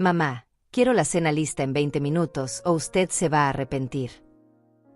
Mamá, quiero la cena lista en 20 minutos o usted se va a arrepentir.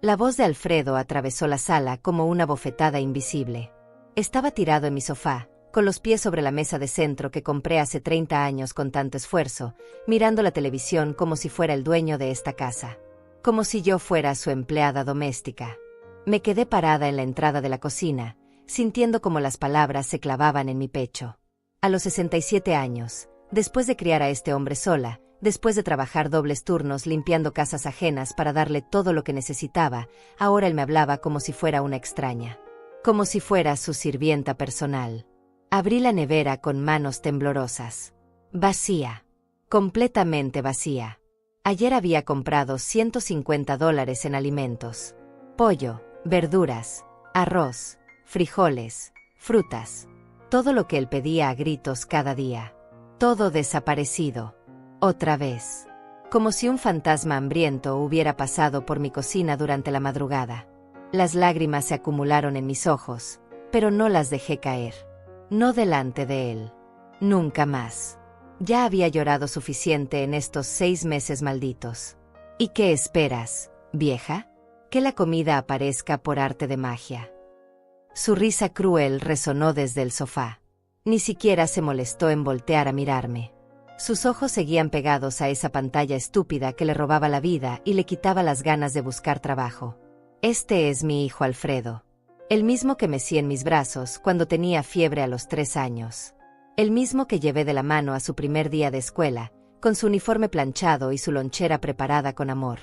La voz de Alfredo atravesó la sala como una bofetada invisible. Estaba tirado en mi sofá, con los pies sobre la mesa de centro que compré hace 30 años con tanto esfuerzo, mirando la televisión como si fuera el dueño de esta casa. Como si yo fuera su empleada doméstica. Me quedé parada en la entrada de la cocina, sintiendo como las palabras se clavaban en mi pecho. A los 67 años, después de criar a este hombre sola, después de trabajar dobles turnos limpiando casas ajenas para darle todo lo que necesitaba, ahora él me hablaba como si fuera una extraña. Como si fuera su sirvienta personal. Abrí la nevera con manos temblorosas. Vacía. Completamente vacía. Ayer había comprado $150 en alimentos. Pollo, verduras, arroz, frijoles, frutas. Todo lo que él pedía a gritos cada día. Todo desaparecido. Otra vez. Como si un fantasma hambriento hubiera pasado por mi cocina durante la madrugada. Las lágrimas se acumularon en mis ojos, pero no las dejé caer. No delante de él. Nunca más. Ya había llorado suficiente en estos 6 meses malditos. ¿Y qué esperas, vieja? Que la comida aparezca por arte de magia. Su risa cruel resonó desde el sofá. Ni siquiera se molestó en voltear a mirarme. Sus ojos seguían pegados a esa pantalla estúpida que le robaba la vida y le quitaba las ganas de buscar trabajo. Este es mi hijo Alfredo. El mismo que mecí en mis brazos cuando tenía fiebre a los 3 años. El mismo que llevé de la mano a su primer día de escuela, con su uniforme planchado y su lonchera preparada con amor.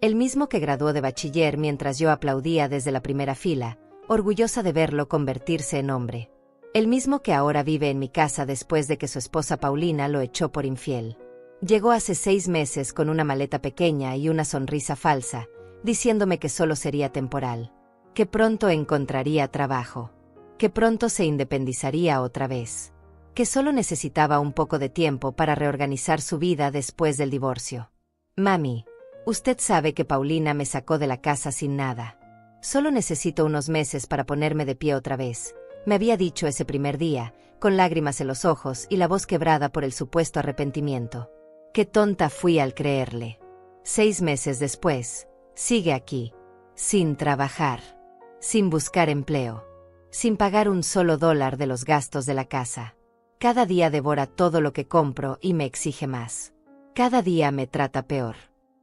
El mismo que graduó de bachiller mientras yo aplaudía desde la primera fila, orgullosa de verlo convertirse en hombre. El mismo que ahora vive en mi casa después de que su esposa Paulina lo echó por infiel. Llegó hace 6 meses con una maleta pequeña y una sonrisa falsa, diciéndome que solo sería temporal. Que pronto encontraría trabajo. Que pronto se independizaría otra vez. Que solo necesitaba un poco de tiempo para reorganizar su vida después del divorcio. Mami, usted sabe que Paulina me sacó de la casa sin nada. Solo necesito unos meses para ponerme de pie otra vez, me había dicho ese primer día, con lágrimas en los ojos y la voz quebrada por el supuesto arrepentimiento. Qué tonta fui al creerle. 6 meses después, sigue aquí, sin trabajar. Sin buscar empleo. Sin pagar un solo $1 de los gastos de la casa. Cada día devora todo lo que compro y me exige más. Cada día me trata peor.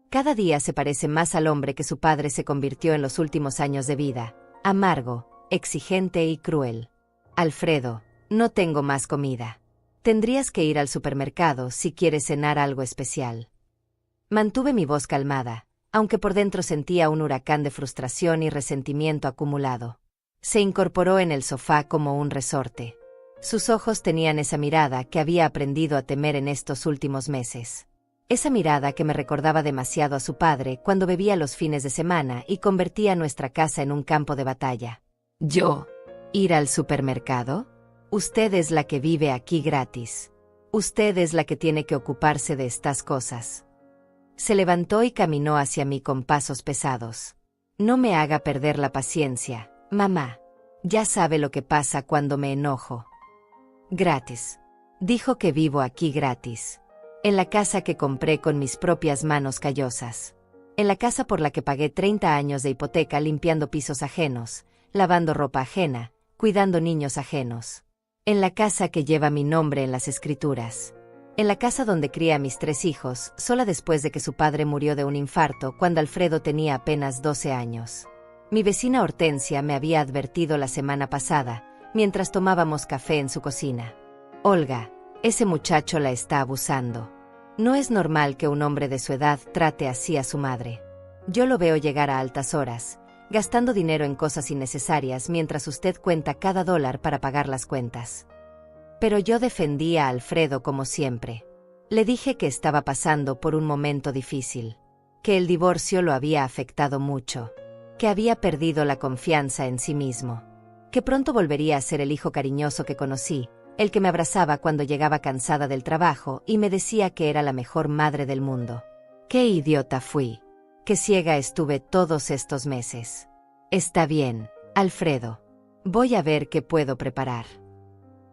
Cada día se parece más al hombre que su padre se convirtió en los últimos años de vida. Amargo, exigente y cruel. Alfredo, no tengo más comida. Tendrías que ir al supermercado si quieres cenar algo especial. Mantuve mi voz calmada, aunque por dentro sentía un huracán de frustración y resentimiento acumulado. Se incorporó en el sofá como un resorte. Sus ojos tenían esa mirada que había aprendido a temer en estos últimos meses. Esa mirada que me recordaba demasiado a su padre cuando bebía los fines de semana y convertía nuestra casa en un campo de batalla. ¿Yo? ¿Ir al supermercado? Usted es la que vive aquí gratis. Usted es la que tiene que ocuparse de estas cosas. Se levantó y caminó hacia mí con pasos pesados. No me haga perder la paciencia, mamá. Ya sabe lo que pasa cuando me enojo. Gratis. Dijo que vivo aquí gratis. En la casa que compré con mis propias manos callosas. En la casa por la que pagué 30 años de hipoteca limpiando pisos ajenos, lavando ropa ajena, cuidando niños ajenos. En la casa que lleva mi nombre en las escrituras. En la casa donde cría a mis 3 hijos, sola después de que su padre murió de un infarto cuando Alfredo tenía apenas 12 años. Mi vecina Hortensia me había advertido la semana pasada, mientras tomábamos café en su cocina. Olga, ese muchacho la está abusando. No es normal que un hombre de su edad trate así a su madre. Yo lo veo llegar a altas horas, gastando dinero en cosas innecesarias mientras usted cuenta cada $1 para pagar las cuentas. Pero yo defendí a Alfredo como siempre. Le dije que estaba pasando por un momento difícil, que el divorcio lo había afectado mucho, que había perdido la confianza en sí mismo, que pronto volvería a ser el hijo cariñoso que conocí, el que me abrazaba cuando llegaba cansada del trabajo y me decía que era la mejor madre del mundo. ¡Qué idiota fui! ¡Qué ciega estuve todos estos meses! Está bien, Alfredo. Voy a ver qué puedo preparar.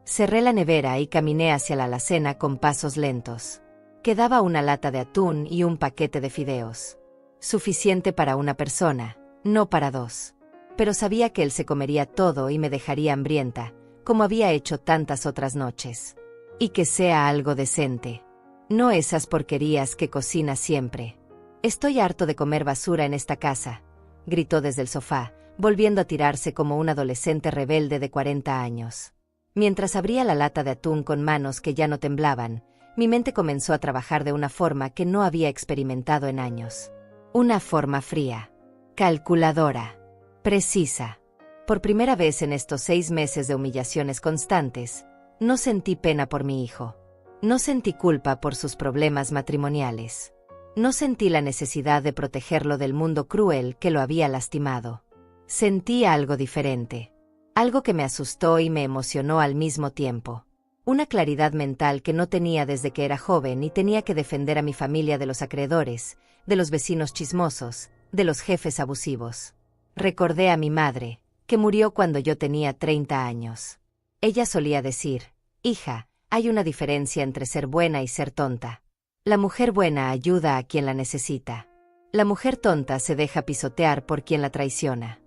Cerré la nevera y caminé hacia la alacena con pasos lentos. Quedaba una lata de atún y un paquete de fideos. Suficiente para una persona, no para dos. Pero sabía que él se comería todo y me dejaría hambrienta, como había hecho tantas otras noches. Y que sea algo decente. No esas porquerías que cocina siempre. Estoy harto de comer basura en esta casa, gritó desde el sofá, volviendo a tirarse como un adolescente rebelde de 40 años. Mientras abría la lata de atún con manos que ya no temblaban, mi mente comenzó a trabajar de una forma que no había experimentado en años. Una forma fría, calculadora, precisa. Por primera vez en estos 6 meses de humillaciones constantes, no sentí pena por mi hijo. No sentí culpa por sus problemas matrimoniales. No sentí la necesidad de protegerlo del mundo cruel que lo había lastimado. Sentí algo diferente. Algo que me asustó y me emocionó al mismo tiempo. Una claridad mental que no tenía desde que era joven y tenía que defender a mi familia de los acreedores, de los vecinos chismosos, de los jefes abusivos. Recordé a mi madre, que murió cuando yo tenía 30 años. Ella solía decir, hija, hay una diferencia entre ser buena y ser tonta. La mujer buena ayuda a quien la necesita. La mujer tonta se deja pisotear por quien la traiciona.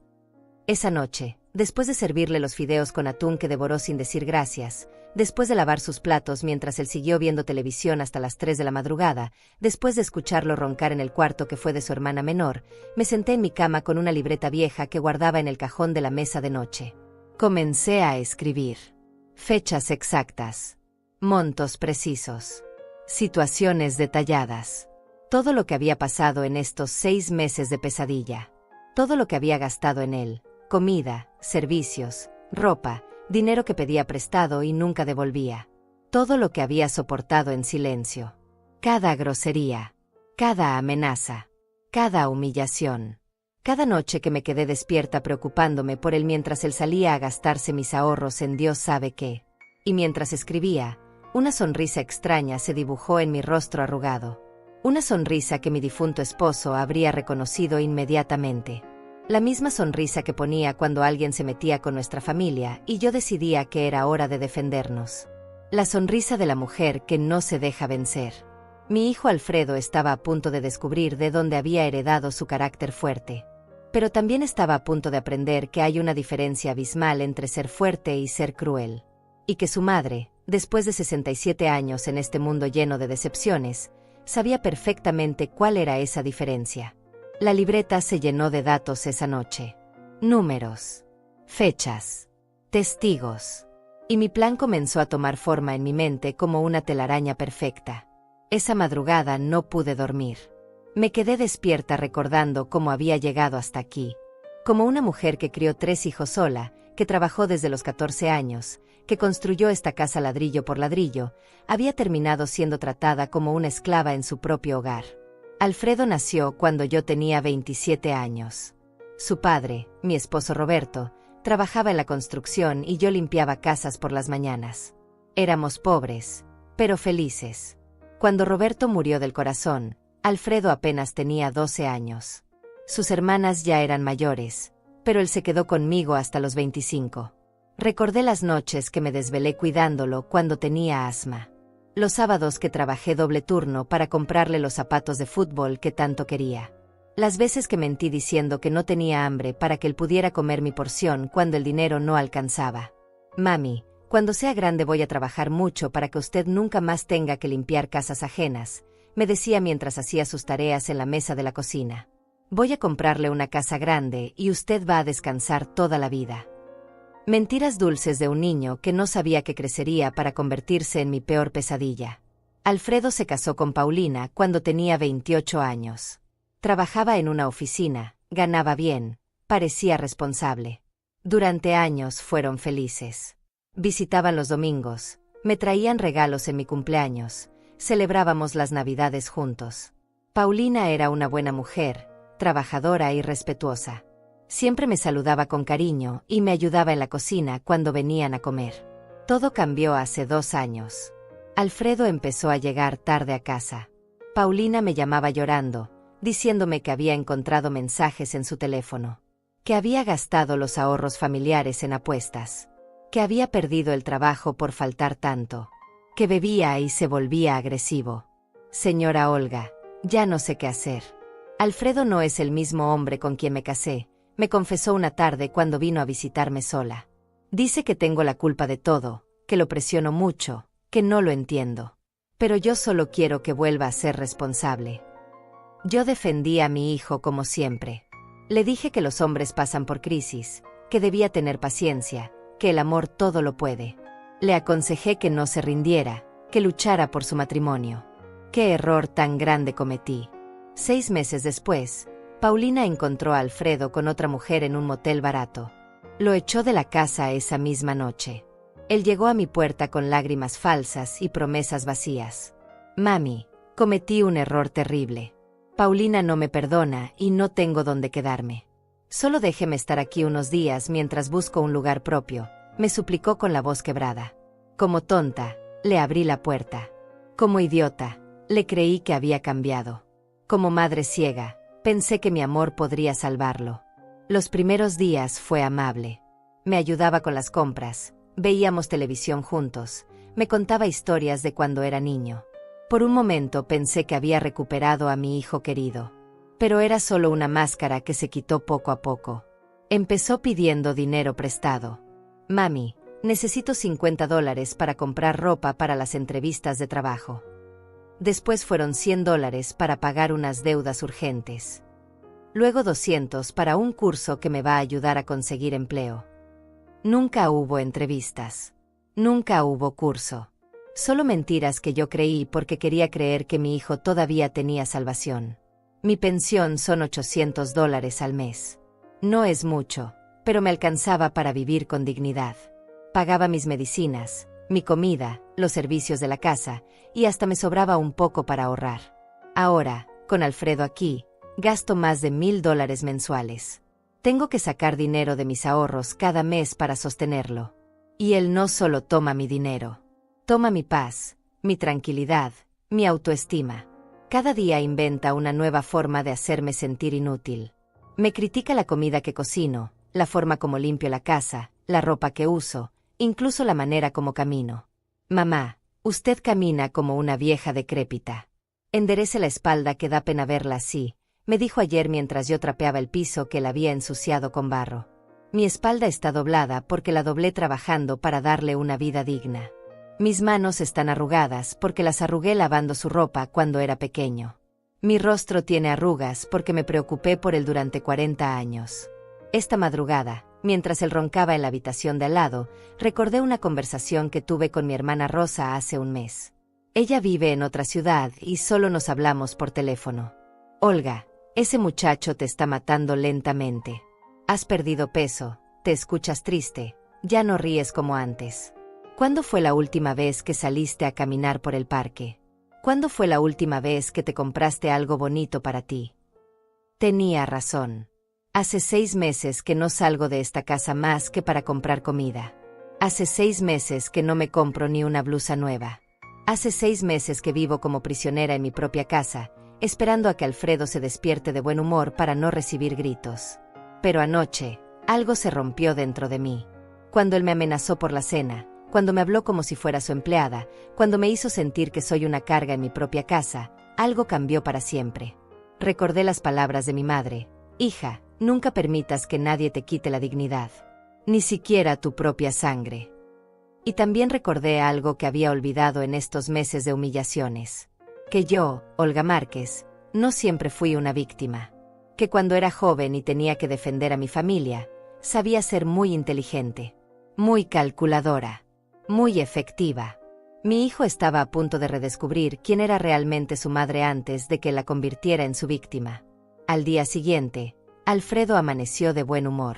Esa noche, después de servirle los fideos con atún que devoró sin decir gracias, después de lavar sus platos mientras él siguió viendo televisión hasta las 3 de la madrugada, después de escucharlo roncar en el cuarto que fue de su hermana menor, me senté en mi cama con una libreta vieja que guardaba en el cajón de la mesa de noche. Comencé a escribir. Fechas exactas. Montos precisos. Situaciones detalladas. Todo lo que había pasado en estos 6 meses de pesadilla. Todo lo que había gastado en él. Comida, servicios, ropa, dinero que pedía prestado y nunca devolvía. Todo lo que había soportado en silencio. Cada grosería. Cada amenaza. Cada humillación. Cada noche que me quedé despierta preocupándome por él mientras él salía a gastarse mis ahorros en Dios sabe qué. Y mientras escribía, una sonrisa extraña se dibujó en mi rostro arrugado. Una sonrisa que mi difunto esposo habría reconocido inmediatamente. La misma sonrisa que ponía cuando alguien se metía con nuestra familia y yo decidía que era hora de defendernos. La sonrisa de la mujer que no se deja vencer. Mi hijo Alfredo estaba a punto de descubrir de dónde había heredado su carácter fuerte. Pero también estaba a punto de aprender que hay una diferencia abismal entre ser fuerte y ser cruel. Y que su madre, después de 67 años en este mundo lleno de decepciones, sabía perfectamente cuál era esa diferencia. La libreta se llenó de datos esa noche. Números. Fechas. Testigos. Y mi plan comenzó a tomar forma en mi mente como una telaraña perfecta. Esa madrugada no pude dormir. Me quedé despierta recordando cómo había llegado hasta aquí. Como una mujer que crió 3 hijos sola, que trabajó desde los 14 años, que construyó esta casa ladrillo por ladrillo, había terminado siendo tratada como una esclava en su propio hogar. Alfredo nació cuando yo tenía 27 años. Su padre, mi esposo Roberto, trabajaba en la construcción y yo limpiaba casas por las mañanas. Éramos pobres, pero felices. Cuando Roberto murió del corazón, Alfredo apenas tenía 12 años. Sus hermanas ya eran mayores, pero él se quedó conmigo hasta los 25. Recordé las noches que me desvelé cuidándolo cuando tenía asma. Los sábados que trabajé doble turno para comprarle los zapatos de fútbol que tanto quería. Las veces que mentí diciendo que no tenía hambre para que él pudiera comer mi porción cuando el dinero no alcanzaba. Mami, cuando sea grande voy a trabajar mucho para que usted nunca más tenga que limpiar casas ajenas, me decía mientras hacía sus tareas en la mesa de la cocina. Voy a comprarle una casa grande y usted va a descansar toda la vida. Mentiras dulces de un niño que no sabía que crecería para convertirse en mi peor pesadilla. Alfredo se casó con Paulina cuando tenía 28 años. Trabajaba en una oficina, ganaba bien, parecía responsable. Durante años fueron felices. Visitaban los domingos, me traían regalos en mi cumpleaños, celebrábamos las Navidades juntos. Paulina era una buena mujer, trabajadora y respetuosa. Siempre me saludaba con cariño y me ayudaba en la cocina cuando venían a comer. Todo cambió hace 2 años. Alfredo empezó a llegar tarde a casa. Paulina me llamaba llorando, diciéndome que había encontrado mensajes en su teléfono. Que había gastado los ahorros familiares en apuestas. Que había perdido el trabajo por faltar tanto. Que bebía y se volvía agresivo. Señora Olga, ya no sé qué hacer. Alfredo no es el mismo hombre con quien me casé, me confesó una tarde cuando vino a visitarme sola. Dice que tengo la culpa de todo, que lo presiono mucho, que no lo entiendo. Pero yo solo quiero que vuelva a ser responsable. Yo defendí a mi hijo como siempre. Le dije que los hombres pasan por crisis, que debía tener paciencia, que el amor todo lo puede. Le aconsejé que no se rindiera, que luchara por su matrimonio. ¡Qué error tan grande cometí! 6 meses después, Paulina encontró a Alfredo con otra mujer en un motel barato. Lo echó de la casa esa misma noche. Él llegó a mi puerta con lágrimas falsas y promesas vacías. Mami, cometí un error terrible. Paulina no me perdona y no tengo dónde quedarme. Solo déjeme estar aquí unos días mientras busco un lugar propio, me suplicó con la voz quebrada. Como tonta, le abrí la puerta. Como idiota, le creí que había cambiado. Como madre ciega, pensé que mi amor podría salvarlo. Los primeros días fue amable. Me ayudaba con las compras, veíamos televisión juntos, me contaba historias de cuando era niño. Por un momento pensé que había recuperado a mi hijo querido. Pero era solo una máscara que se quitó poco a poco. Empezó pidiendo dinero prestado. Mami, necesito $50 para comprar ropa para las entrevistas de trabajo. Después fueron $100 para pagar unas deudas urgentes. Luego 200 para un curso que me va a ayudar a conseguir empleo. Nunca hubo entrevistas. Nunca hubo curso. Solo mentiras que yo creí porque quería creer que mi hijo todavía tenía salvación. Mi pensión son $800 al mes. No es mucho, pero me alcanzaba para vivir con dignidad. Pagaba mis medicinas, mi comida, los servicios de la casa, y hasta me sobraba un poco para ahorrar. Ahora, con Alfredo aquí, gasto más de $1000 mensuales. Tengo que sacar dinero de mis ahorros cada mes para sostenerlo. Y él no solo toma mi dinero. Toma mi paz, mi tranquilidad, mi autoestima. Cada día inventa una nueva forma de hacerme sentir inútil. Me critica la comida que cocino, la forma como limpio la casa, la ropa que uso, incluso la manera como camino. Mamá, usted camina como una vieja decrépita. Enderece la espalda que da pena verla así, me dijo ayer mientras yo trapeaba el piso que la había ensuciado con barro. Mi espalda está doblada porque la doblé trabajando para darle una vida digna. Mis manos están arrugadas porque las arrugué lavando su ropa cuando era pequeño. Mi rostro tiene arrugas porque me preocupé por él durante 40 años. Esta madrugada, mientras él roncaba en la habitación de al lado, recordé una conversación que tuve con mi hermana Rosa hace un mes. Ella vive en otra ciudad y solo nos hablamos por teléfono. Olga, ese muchacho te está matando lentamente. Has perdido peso, te escuchas triste, ya no ríes como antes. ¿Cuándo fue la última vez que saliste a caminar por el parque? ¿Cuándo fue la última vez que te compraste algo bonito para ti? Tenía razón. Hace 6 meses que no salgo de esta casa más que para comprar comida. Hace 6 meses que no me compro ni una blusa nueva. Hace 6 meses que vivo como prisionera en mi propia casa, esperando a que Alfredo se despierte de buen humor para no recibir gritos. Pero anoche, algo se rompió dentro de mí. Cuando él me amenazó por la cena, cuando me habló como si fuera su empleada, cuando me hizo sentir que soy una carga en mi propia casa, algo cambió para siempre. Recordé las palabras de mi madre: hija, nunca permitas que nadie te quite la dignidad, ni siquiera tu propia sangre. Y también recordé algo que había olvidado en estos meses de humillaciones. Que yo, Olga Márquez, no siempre fui una víctima. Que cuando era joven y tenía que defender a mi familia, sabía ser muy inteligente, muy calculadora, muy efectiva. Mi hijo estaba a punto de redescubrir quién era realmente su madre antes de que la convirtiera en su víctima. Al día siguiente, Alfredo amaneció de buen humor.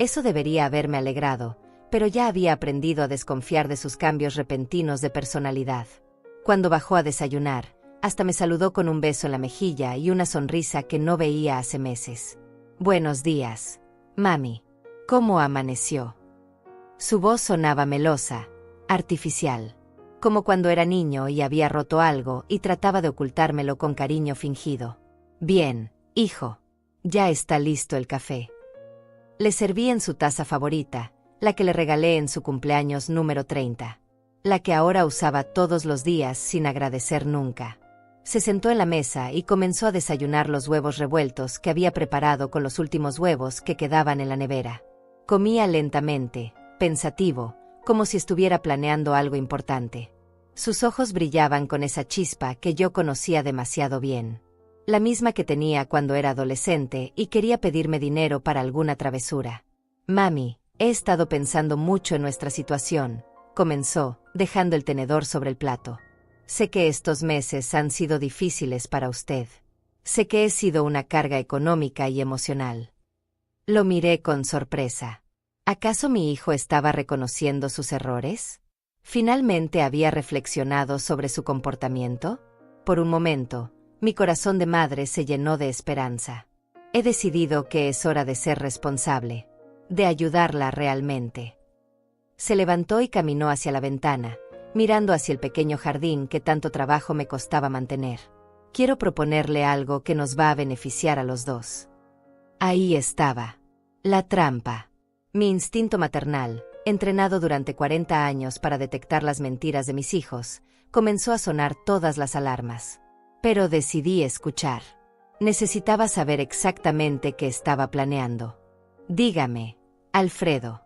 Eso debería haberme alegrado, pero ya había aprendido a desconfiar de sus cambios repentinos de personalidad. Cuando bajó a desayunar, hasta me saludó con un beso en la mejilla y una sonrisa que no veía hace meses. Buenos días, mami. ¿Cómo amaneció? Su voz sonaba melosa, artificial, como cuando era niño y había roto algo y trataba de ocultármelo con cariño fingido. Bien, hijo. Ya está listo el café. Le serví en su taza favorita, la que le regalé en su cumpleaños número 30. La que ahora usaba todos los días sin agradecer nunca. Se sentó en la mesa y comenzó a desayunar los huevos revueltos que había preparado con los últimos huevos que quedaban en la nevera. Comía lentamente, pensativo, como si estuviera planeando algo importante. Sus ojos brillaban con esa chispa que yo conocía demasiado bien. La misma que tenía cuando era adolescente y quería pedirme dinero para alguna travesura. «Mami, he estado pensando mucho en nuestra situación», comenzó, dejando el tenedor sobre el plato. «Sé que estos meses han sido difíciles para usted. Sé que he sido una carga económica y emocional». Lo miré con sorpresa. ¿Acaso mi hijo estaba reconociendo sus errores? ¿Finalmente había reflexionado sobre su comportamiento? Por un momento, mi corazón de madre se llenó de esperanza. He decidido que es hora de ser responsable, de ayudarla realmente. Se levantó y caminó hacia la ventana, mirando hacia el pequeño jardín que tanto trabajo me costaba mantener. Quiero proponerle algo que nos va a beneficiar a los dos. Ahí estaba. La trampa. Mi instinto maternal, entrenado durante 40 años para detectar las mentiras de mis hijos, comenzó a sonar todas las alarmas. Pero decidí escuchar. Necesitaba saber exactamente qué estaba planeando. «Dígame, Alfredo».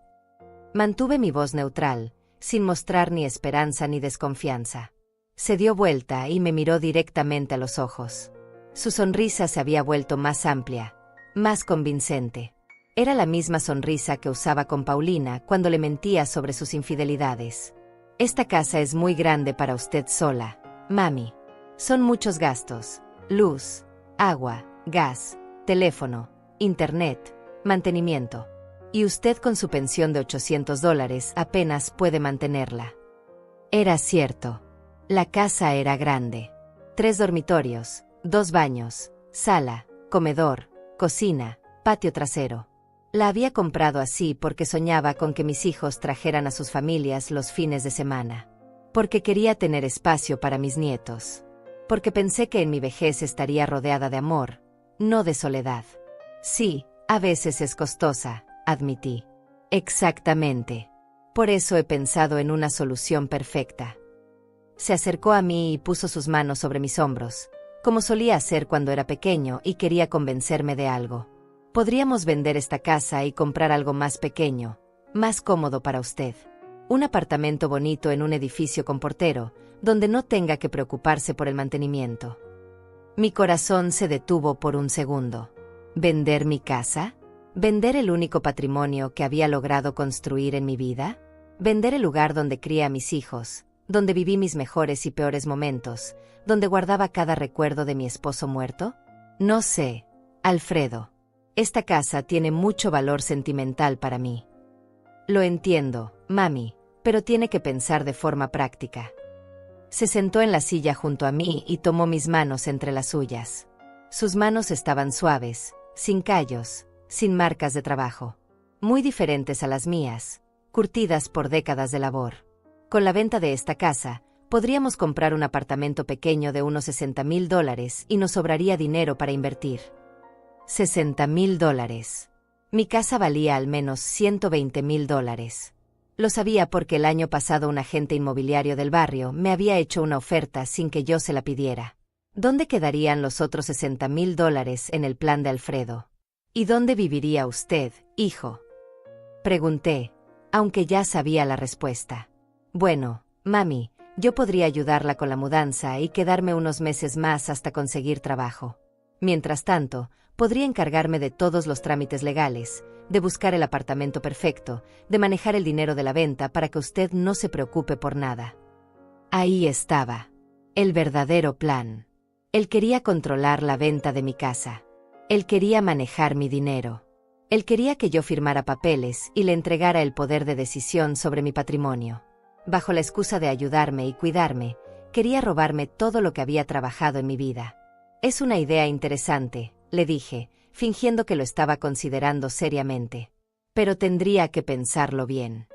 Mantuve mi voz neutral, sin mostrar ni esperanza ni desconfianza. Se dio vuelta y me miró directamente a los ojos. Su sonrisa se había vuelto más amplia, más convincente. Era la misma sonrisa que usaba con Paulina cuando le mentía sobre sus infidelidades. «Esta casa es muy grande para usted sola, mami. Son muchos gastos: luz, agua, gas, teléfono, internet, mantenimiento. Y usted con su pensión de $800 apenas puede mantenerla». Era cierto. La casa era grande. 3 dormitorios, 2 baños, sala, comedor, cocina, patio trasero. La había comprado así porque soñaba con que mis hijos trajeran a sus familias los fines de semana. Porque quería tener espacio para mis nietos. Porque pensé que en mi vejez estaría rodeada de amor, no de soledad. Sí, a veces es costosa, admití. Exactamente. Por eso he pensado en una solución perfecta. Se acercó a mí y puso sus manos sobre mis hombros, como solía hacer cuando era pequeño y quería convencerme de algo. «Podríamos vender esta casa y comprar algo más pequeño, más cómodo para usted. Un apartamento bonito en un edificio con portero, donde no tenga que preocuparse por el mantenimiento». Mi corazón se detuvo por un segundo. ¿Vender mi casa? ¿Vender el único patrimonio que había logrado construir en mi vida? ¿Vender el lugar donde crié a mis hijos, donde viví mis mejores y peores momentos, donde guardaba cada recuerdo de mi esposo muerto? No sé, Alfredo. Esta casa tiene mucho valor sentimental para mí. Lo entiendo, mami, pero tiene que pensar de forma práctica. Se sentó en la silla junto a mí y tomó mis manos entre las suyas. Sus manos estaban suaves, sin callos, sin marcas de trabajo. Muy diferentes a las mías, curtidas por décadas de labor. Con la venta de esta casa, podríamos comprar un apartamento pequeño de unos $60,000 y nos sobraría dinero para invertir. $60,000. Mi casa valía al menos $120,000. Lo sabía porque el año pasado un agente inmobiliario del barrio me había hecho una oferta sin que yo se la pidiera. ¿Dónde quedarían los otros $60,000 en el plan de Alfredo? ¿Y dónde viviría usted, hijo?, pregunté, aunque ya sabía la respuesta. Bueno, mami, yo podría ayudarla con la mudanza y quedarme unos meses más hasta conseguir trabajo. Mientras tanto, podría encargarme de todos los trámites legales, de buscar el apartamento perfecto, de manejar el dinero de la venta para que usted no se preocupe por nada. Ahí estaba. El verdadero plan. Él quería controlar la venta de mi casa. Él quería manejar mi dinero. Él quería que yo firmara papeles y le entregara el poder de decisión sobre mi patrimonio. Bajo la excusa de ayudarme y cuidarme, quería robarme todo lo que había trabajado en mi vida. Es una idea interesante, le dije, fingiendo que lo estaba considerando seriamente. Pero tendría que pensarlo bien.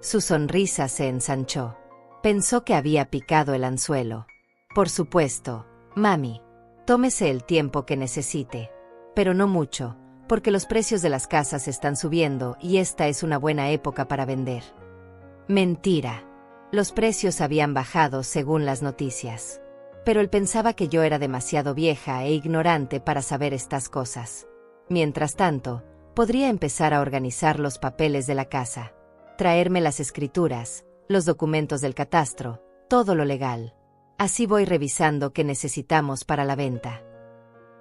Su sonrisa se ensanchó. Pensó que había picado el anzuelo. Por supuesto, mami. Tómese el tiempo que necesite. Pero no mucho, porque los precios de las casas están subiendo y esta es una buena época para vender. Mentira. Los precios habían bajado según las noticias. pero él pensaba que yo era demasiado vieja e ignorante para saber estas cosas. Mientras tanto, podría empezar a organizar los papeles de la casa, traerme las escrituras, los documentos del catastro, todo lo legal. Así voy revisando qué necesitamos para la venta.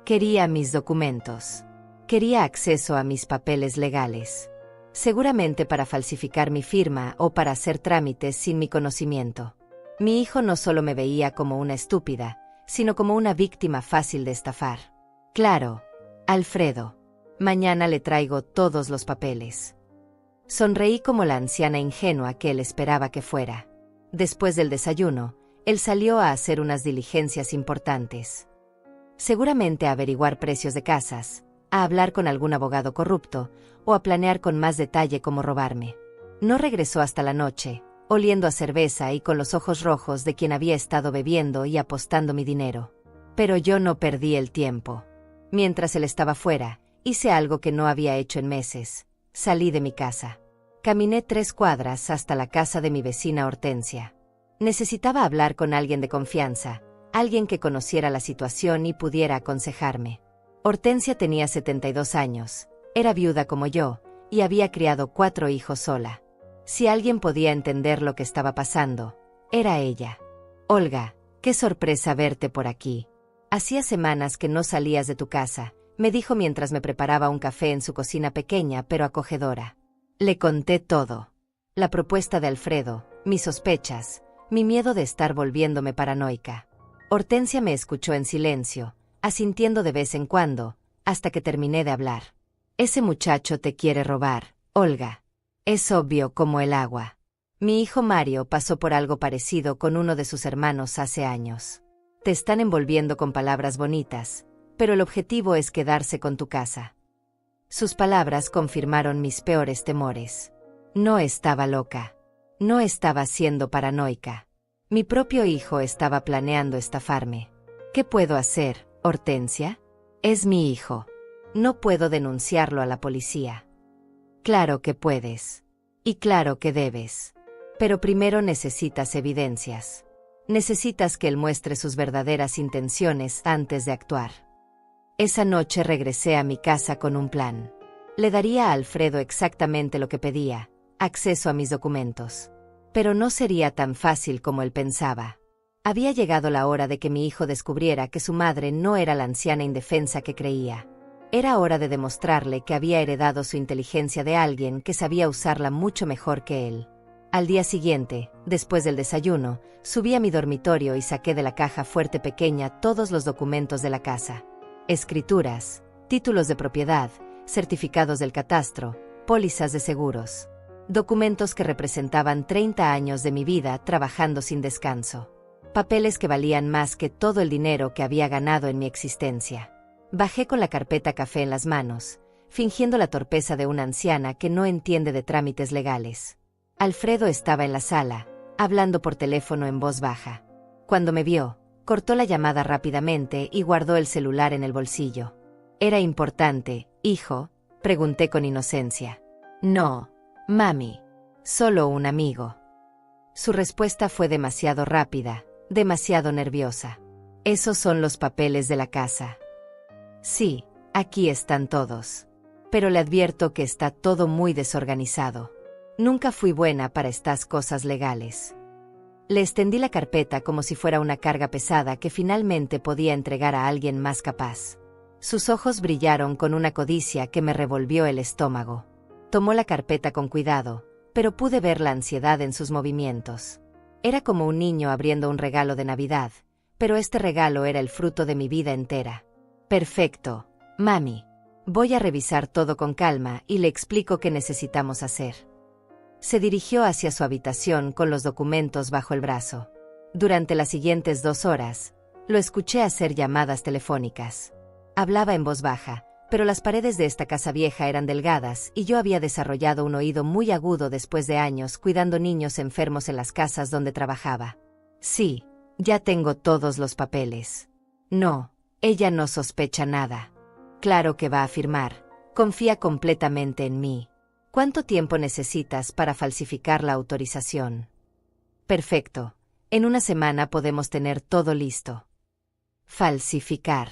Quería mis documentos. Quería acceso a mis papeles legales. Seguramente para falsificar mi firma o para hacer trámites sin mi conocimiento. Mi hijo no solo me veía como una estúpida, sino como una víctima fácil de estafar. Claro, Alfredo. Mañana le traigo todos los papeles. Sonreí como la anciana ingenua que él esperaba que fuera. Después del desayuno, él salió a hacer unas diligencias importantes. Seguramente a averiguar precios de casas, a hablar con algún abogado corrupto, o a planear con más detalle cómo robarme. No regresó hasta la noche, oliendo a cerveza y con los ojos rojos de quien había estado bebiendo y apostando mi dinero. Pero yo no perdí el tiempo. Mientras él estaba fuera, hice algo que no había hecho en meses. Salí de mi casa. Caminé 3 cuadras hasta la casa de mi vecina Hortensia. Necesitaba hablar con alguien de confianza, alguien que conociera la situación y pudiera aconsejarme. Hortensia tenía 72 años, era viuda como yo, y había criado 4 hijos sola. Si alguien podía entender lo que estaba pasando, era ella. Olga, qué sorpresa verte por aquí. Hacía semanas que no salías de tu casa, me dijo mientras me preparaba un café en su cocina pequeña pero acogedora. Le conté todo. La propuesta de Alfredo, mis sospechas, mi miedo de estar volviéndome paranoica. Hortensia me escuchó en silencio, asintiendo de vez en cuando, hasta que terminé de hablar. Ese muchacho te quiere robar, Olga. Es obvio como el agua. Mi hijo Mario pasó por algo parecido con uno de sus hermanos hace años. Te están envolviendo con palabras bonitas, pero el objetivo es quedarse con tu casa. Sus palabras confirmaron mis peores temores. No estaba loca. No estaba siendo paranoica. Mi propio hijo estaba planeando estafarme. ¿Qué puedo hacer, Hortensia? Es mi hijo. No puedo denunciarlo a la policía. Claro que puedes. Y claro que debes. Pero primero necesitas evidencias. Necesitas que él muestre sus verdaderas intenciones antes de actuar. Esa noche regresé a mi casa con un plan. Le daría a Alfredo exactamente lo que pedía, acceso a mis documentos. Pero no sería tan fácil como él pensaba. Había llegado la hora de que mi hijo descubriera que su madre no era la anciana indefensa que creía. Era hora de demostrarle que había heredado su inteligencia de alguien que sabía usarla mucho mejor que él. Al día siguiente, después del desayuno, subí a mi dormitorio y saqué de la caja fuerte pequeña todos los documentos de la casa. Escrituras, títulos de propiedad, certificados del catastro, pólizas de seguros. Documentos que representaban 30 años de mi vida trabajando sin descanso. Papeles que valían más que todo el dinero que había ganado en mi existencia. Bajé con la carpeta café en las manos, fingiendo la torpeza de una anciana que no entiende de trámites legales. Alfredo estaba en la sala, hablando por teléfono en voz baja. Cuando me vio, cortó la llamada rápidamente y guardó el celular en el bolsillo. ¿Era importante, hijo?, pregunté con inocencia. No, mami. Solo un amigo. Su respuesta fue demasiado rápida, demasiado nerviosa. Esos son los papeles de la casa. Sí, aquí están todos. Pero le advierto que está todo muy desorganizado. Nunca fui buena para estas cosas legales. Le extendí la carpeta como si fuera una carga pesada que finalmente podía entregar a alguien más capaz. Sus ojos brillaron con una codicia que me revolvió el estómago. Tomó la carpeta con cuidado, pero pude ver la ansiedad en sus movimientos. Era como un niño abriendo un regalo de Navidad, pero este regalo era el fruto de mi vida entera. Perfecto, mami. Voy a revisar todo con calma y le explico qué necesitamos hacer. Se dirigió hacia su habitación con los documentos bajo el brazo. Durante las siguientes 2 horas, lo escuché hacer llamadas telefónicas. Hablaba en voz baja, pero las paredes de esta casa vieja eran delgadas y yo había desarrollado un oído muy agudo después de años cuidando niños enfermos en las casas donde trabajaba. Sí, ya tengo todos los papeles. No, ella no sospecha nada. Claro que va a firmar. Confía completamente en mí. ¿Cuánto tiempo necesitas para falsificar la autorización? Perfecto. En una semana podemos tener todo listo. Falsificar.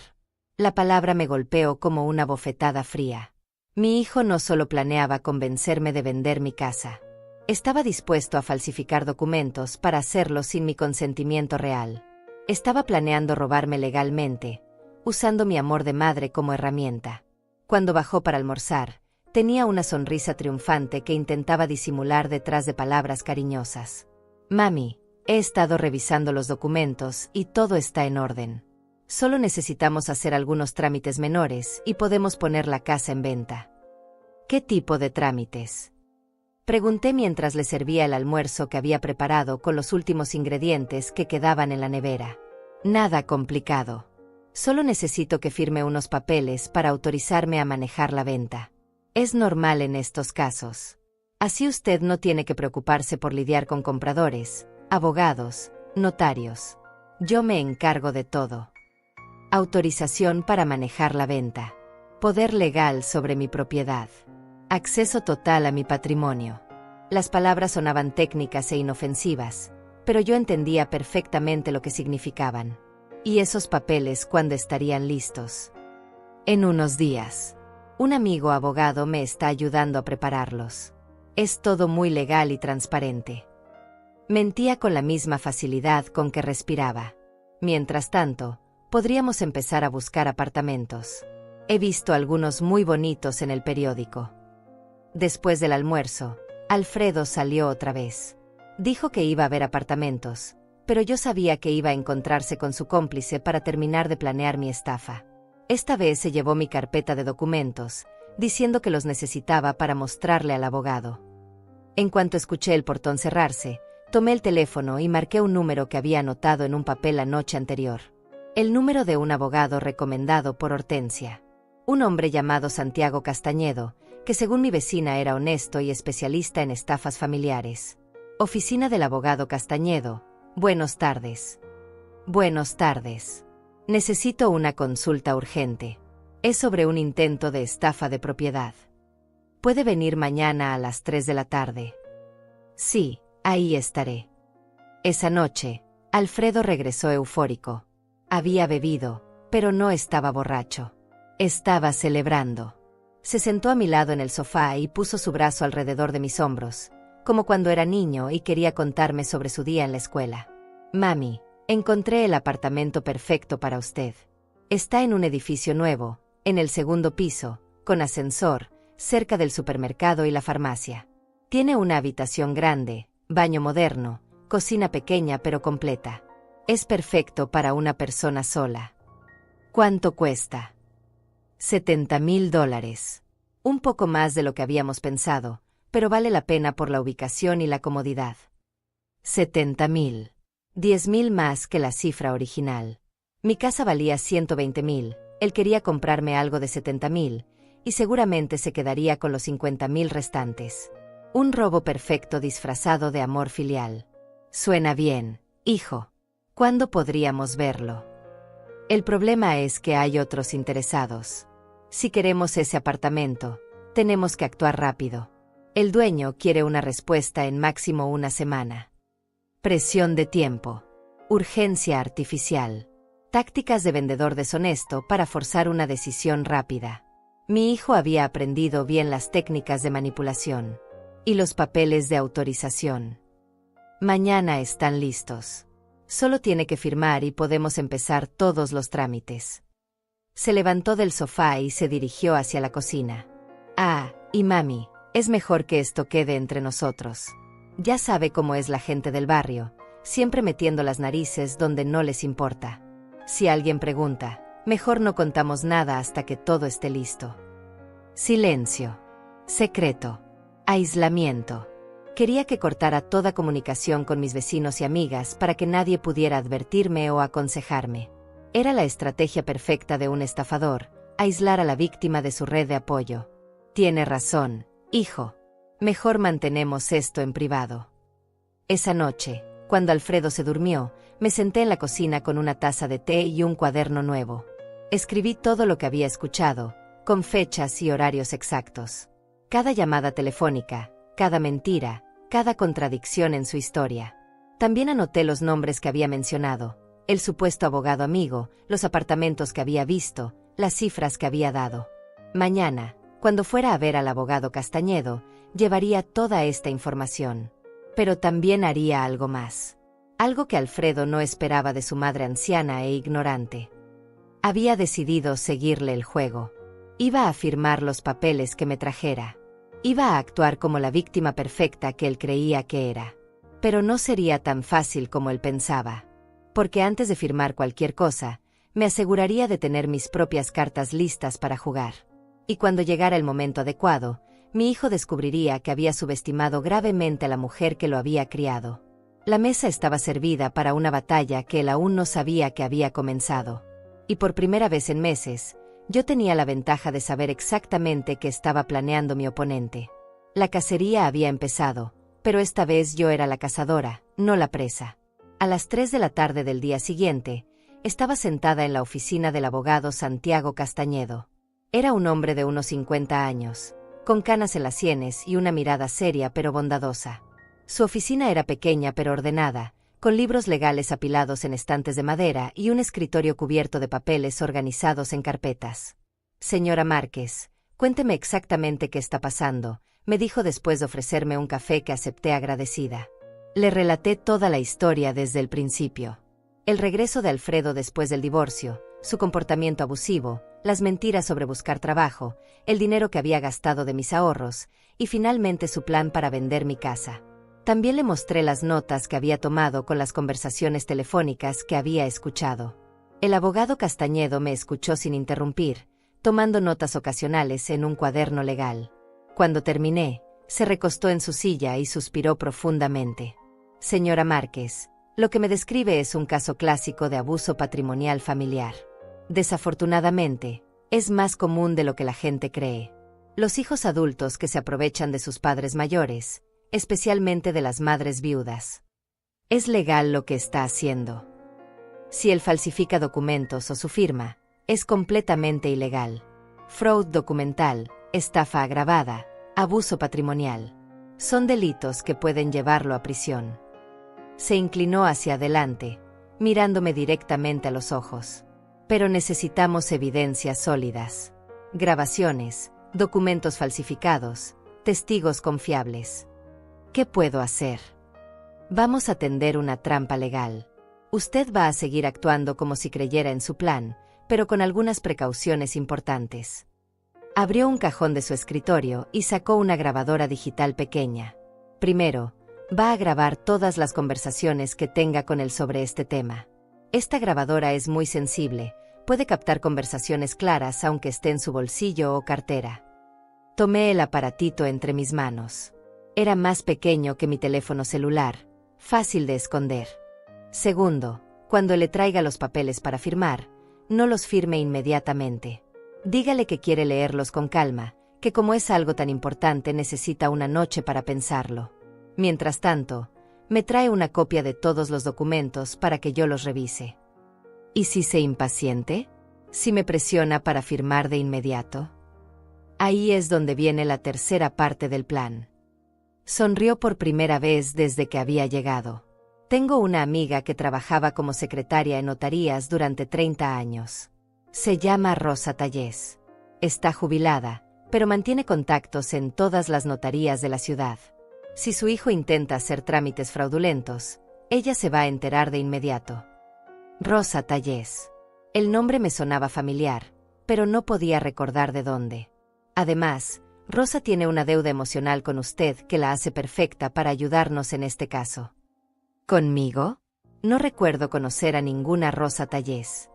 La palabra me golpeó como una bofetada fría. Mi hijo no solo planeaba convencerme de vender mi casa. Estaba dispuesto a falsificar documentos para hacerlo sin mi consentimiento real. Estaba planeando robarme legalmente, usando mi amor de madre como herramienta. Cuando bajó para almorzar, tenía una sonrisa triunfante que intentaba disimular detrás de palabras cariñosas. Mami, he estado revisando los documentos y todo está en orden. Solo necesitamos hacer algunos trámites menores y podemos poner la casa en venta. ¿Qué tipo de trámites? Pregunté mientras le servía el almuerzo que había preparado con los últimos ingredientes que quedaban en la nevera. Nada complicado. Solo necesito que firme unos papeles para autorizarme a manejar la venta. Es normal en estos casos. Así usted no tiene que preocuparse por lidiar con compradores, abogados, notarios. Yo me encargo de todo. Autorización para manejar la venta. Poder legal sobre mi propiedad. Acceso total a mi patrimonio. Las palabras sonaban técnicas e inofensivas, pero yo entendía perfectamente lo que significaban. ¿Y esos papeles cuándo estarían listos? En unos días. Un amigo abogado me está ayudando a prepararlos. Es todo muy legal y transparente. Mentía con la misma facilidad con que respiraba. Mientras tanto, podríamos empezar a buscar apartamentos. He visto algunos muy bonitos en el periódico. Después del almuerzo, Alfredo salió otra vez. Dijo que iba a ver apartamentos, pero yo sabía que iba a encontrarse con su cómplice para terminar de planear mi estafa. Esta vez se llevó mi carpeta de documentos, diciendo que los necesitaba para mostrarle al abogado. En cuanto escuché el portón cerrarse, tomé el teléfono y marqué un número que había anotado en un papel la noche anterior. El número de un abogado recomendado por Hortensia. Un hombre llamado Santiago Castañedo, que según mi vecina era honesto y especialista en estafas familiares. Oficina del abogado Castañedo. Buenas tardes. Buenas tardes. Necesito una consulta urgente. Es sobre un intento de estafa de propiedad. ¿Puede venir mañana a las 3 de la tarde? Sí, ahí estaré. Esa noche, Alfredo regresó eufórico. Había bebido, pero no estaba borracho. Estaba celebrando. Se sentó a mi lado en el sofá y puso su brazo alrededor de mis hombros, como cuando era niño y quería contarme sobre su día en la escuela. Mami, encontré el apartamento perfecto para usted. Está en un edificio nuevo, en el segundo piso, con ascensor, cerca del supermercado y la farmacia. Tiene una habitación grande, baño moderno, cocina pequeña pero completa. Es perfecto para una persona sola. ¿Cuánto cuesta? $70,000. Un poco más de lo que habíamos pensado, pero vale la pena por la ubicación y la comodidad. 70,000. 10,000 más que la cifra original. Mi casa valía 120,000, él quería comprarme algo de 70,000, y seguramente se quedaría con los 50,000 restantes. Un robo perfecto disfrazado de amor filial. Suena bien, hijo. ¿Cuándo podríamos verlo? El problema es que hay otros interesados. Si queremos ese apartamento, tenemos que actuar rápido. El dueño quiere una respuesta en máximo una semana. Presión de tiempo. Urgencia artificial. Tácticas de vendedor deshonesto para forzar una decisión rápida. Mi hijo había aprendido bien las técnicas de manipulación. Y los papeles de autorización. Mañana están listos. Solo tiene que firmar y podemos empezar todos los trámites. Se levantó del sofá y se dirigió hacia la cocina. Y mami, es mejor que esto quede entre nosotros. Ya sabe cómo es la gente del barrio, siempre metiendo las narices donde no les importa. Si alguien pregunta, mejor no contamos nada hasta que todo esté listo. Silencio. Secreto. Aislamiento. Quería que cortara toda comunicación con mis vecinos y amigas para que nadie pudiera advertirme o aconsejarme. Era la estrategia perfecta de un estafador, aislar a la víctima de su red de apoyo. Tiene razón, hijo. Mejor mantenemos esto en privado. Esa noche, cuando Alfredo se durmió, me senté en la cocina con una taza de té y un cuaderno nuevo. Escribí todo lo que había escuchado, con fechas y horarios exactos. Cada llamada telefónica, cada mentira, cada contradicción en su historia. También anoté los nombres que había mencionado, el supuesto abogado amigo, los apartamentos que había visto, las cifras que había dado. Mañana, cuando fuera a ver al abogado Castañedo, llevaría toda esta información. Pero también haría algo más. Algo que Alfredo no esperaba de su madre anciana e ignorante. Había decidido seguirle el juego. Iba a firmar los papeles que me trajera. Iba a actuar como la víctima perfecta que él creía que era. Pero no sería tan fácil como él pensaba. Porque antes de firmar cualquier cosa, me aseguraría de tener mis propias cartas listas para jugar. Y cuando llegara el momento adecuado, mi hijo descubriría que había subestimado gravemente a la mujer que lo había criado. La mesa estaba servida para una batalla que él aún no sabía que había comenzado. Y por primera vez en meses, yo tenía la ventaja de saber exactamente qué estaba planeando mi oponente. La cacería había empezado, pero esta vez yo era la cazadora, no la presa. A las 3 de la tarde del día siguiente, estaba sentada en la oficina del abogado Santiago Castañedo. Era un hombre de unos 50 años, con canas en las sienes y una mirada seria pero bondadosa. Su oficina era pequeña pero ordenada, con libros legales apilados en estantes de madera y un escritorio cubierto de papeles organizados en carpetas. «Señora Márquez, cuénteme exactamente qué está pasando», me dijo después de ofrecerme un café que acepté agradecida. Le relaté toda la historia desde el principio. El regreso de Alfredo después del divorcio, su comportamiento abusivo, las mentiras sobre buscar trabajo, el dinero que había gastado de mis ahorros, y finalmente su plan para vender mi casa. También le mostré las notas que había tomado con las conversaciones telefónicas que había escuchado. El abogado Castañedo me escuchó sin interrumpir, tomando notas ocasionales en un cuaderno legal. Cuando terminé, se recostó en su silla y suspiró profundamente. «Señora Márquez, lo que me describe es un caso clásico de abuso patrimonial familiar. Desafortunadamente, es más común de lo que la gente cree. Los hijos adultos que se aprovechan de sus padres mayores, especialmente de las madres viudas. Es legal lo que está haciendo. Si él falsifica documentos o su firma, es completamente ilegal. Fraude documental, estafa agravada, abuso patrimonial. Son delitos que pueden llevarlo a prisión». Se inclinó hacia adelante, mirándome directamente a los ojos. «Pero necesitamos evidencias sólidas. Grabaciones, documentos falsificados, testigos confiables. ¿Qué puedo hacer? Vamos a tender una trampa legal. Usted va a seguir actuando como si creyera en su plan, pero con algunas precauciones importantes». Abrió un cajón de su escritorio y sacó una grabadora digital pequeña. «Primero, va a grabar todas las conversaciones que tenga con él sobre este tema. Esta grabadora es muy sensible, puede captar conversaciones claras aunque esté en su bolsillo o cartera». Tomé el aparatito entre mis manos. Era más pequeño que mi teléfono celular, fácil de esconder. Segundo, cuando le traiga los papeles para firmar, no los firme inmediatamente. Dígale que quiere leerlos con calma, que como es algo tan importante necesita una noche para pensarlo. Mientras tanto, me trae una copia de todos los documentos para que yo los revise. ¿Y si se impaciente? ¿Si me presiona para firmar de inmediato? Ahí es donde viene la tercera parte del plan. Sonrió por primera vez desde que había llegado. Tengo una amiga que trabajaba como secretaria en notarías durante 30 años. Se llama Rosa Tallés. Está jubilada, pero mantiene contactos en todas las notarías de la ciudad. Si su hijo intenta hacer trámites fraudulentos, ella se va a enterar de inmediato. Rosa Tallés. El nombre me sonaba familiar, pero no podía recordar de dónde. Además, Rosa tiene una deuda emocional con usted que la hace perfecta para ayudarnos en este caso. ¿Conmigo? No recuerdo conocer a ninguna Rosa Tallés.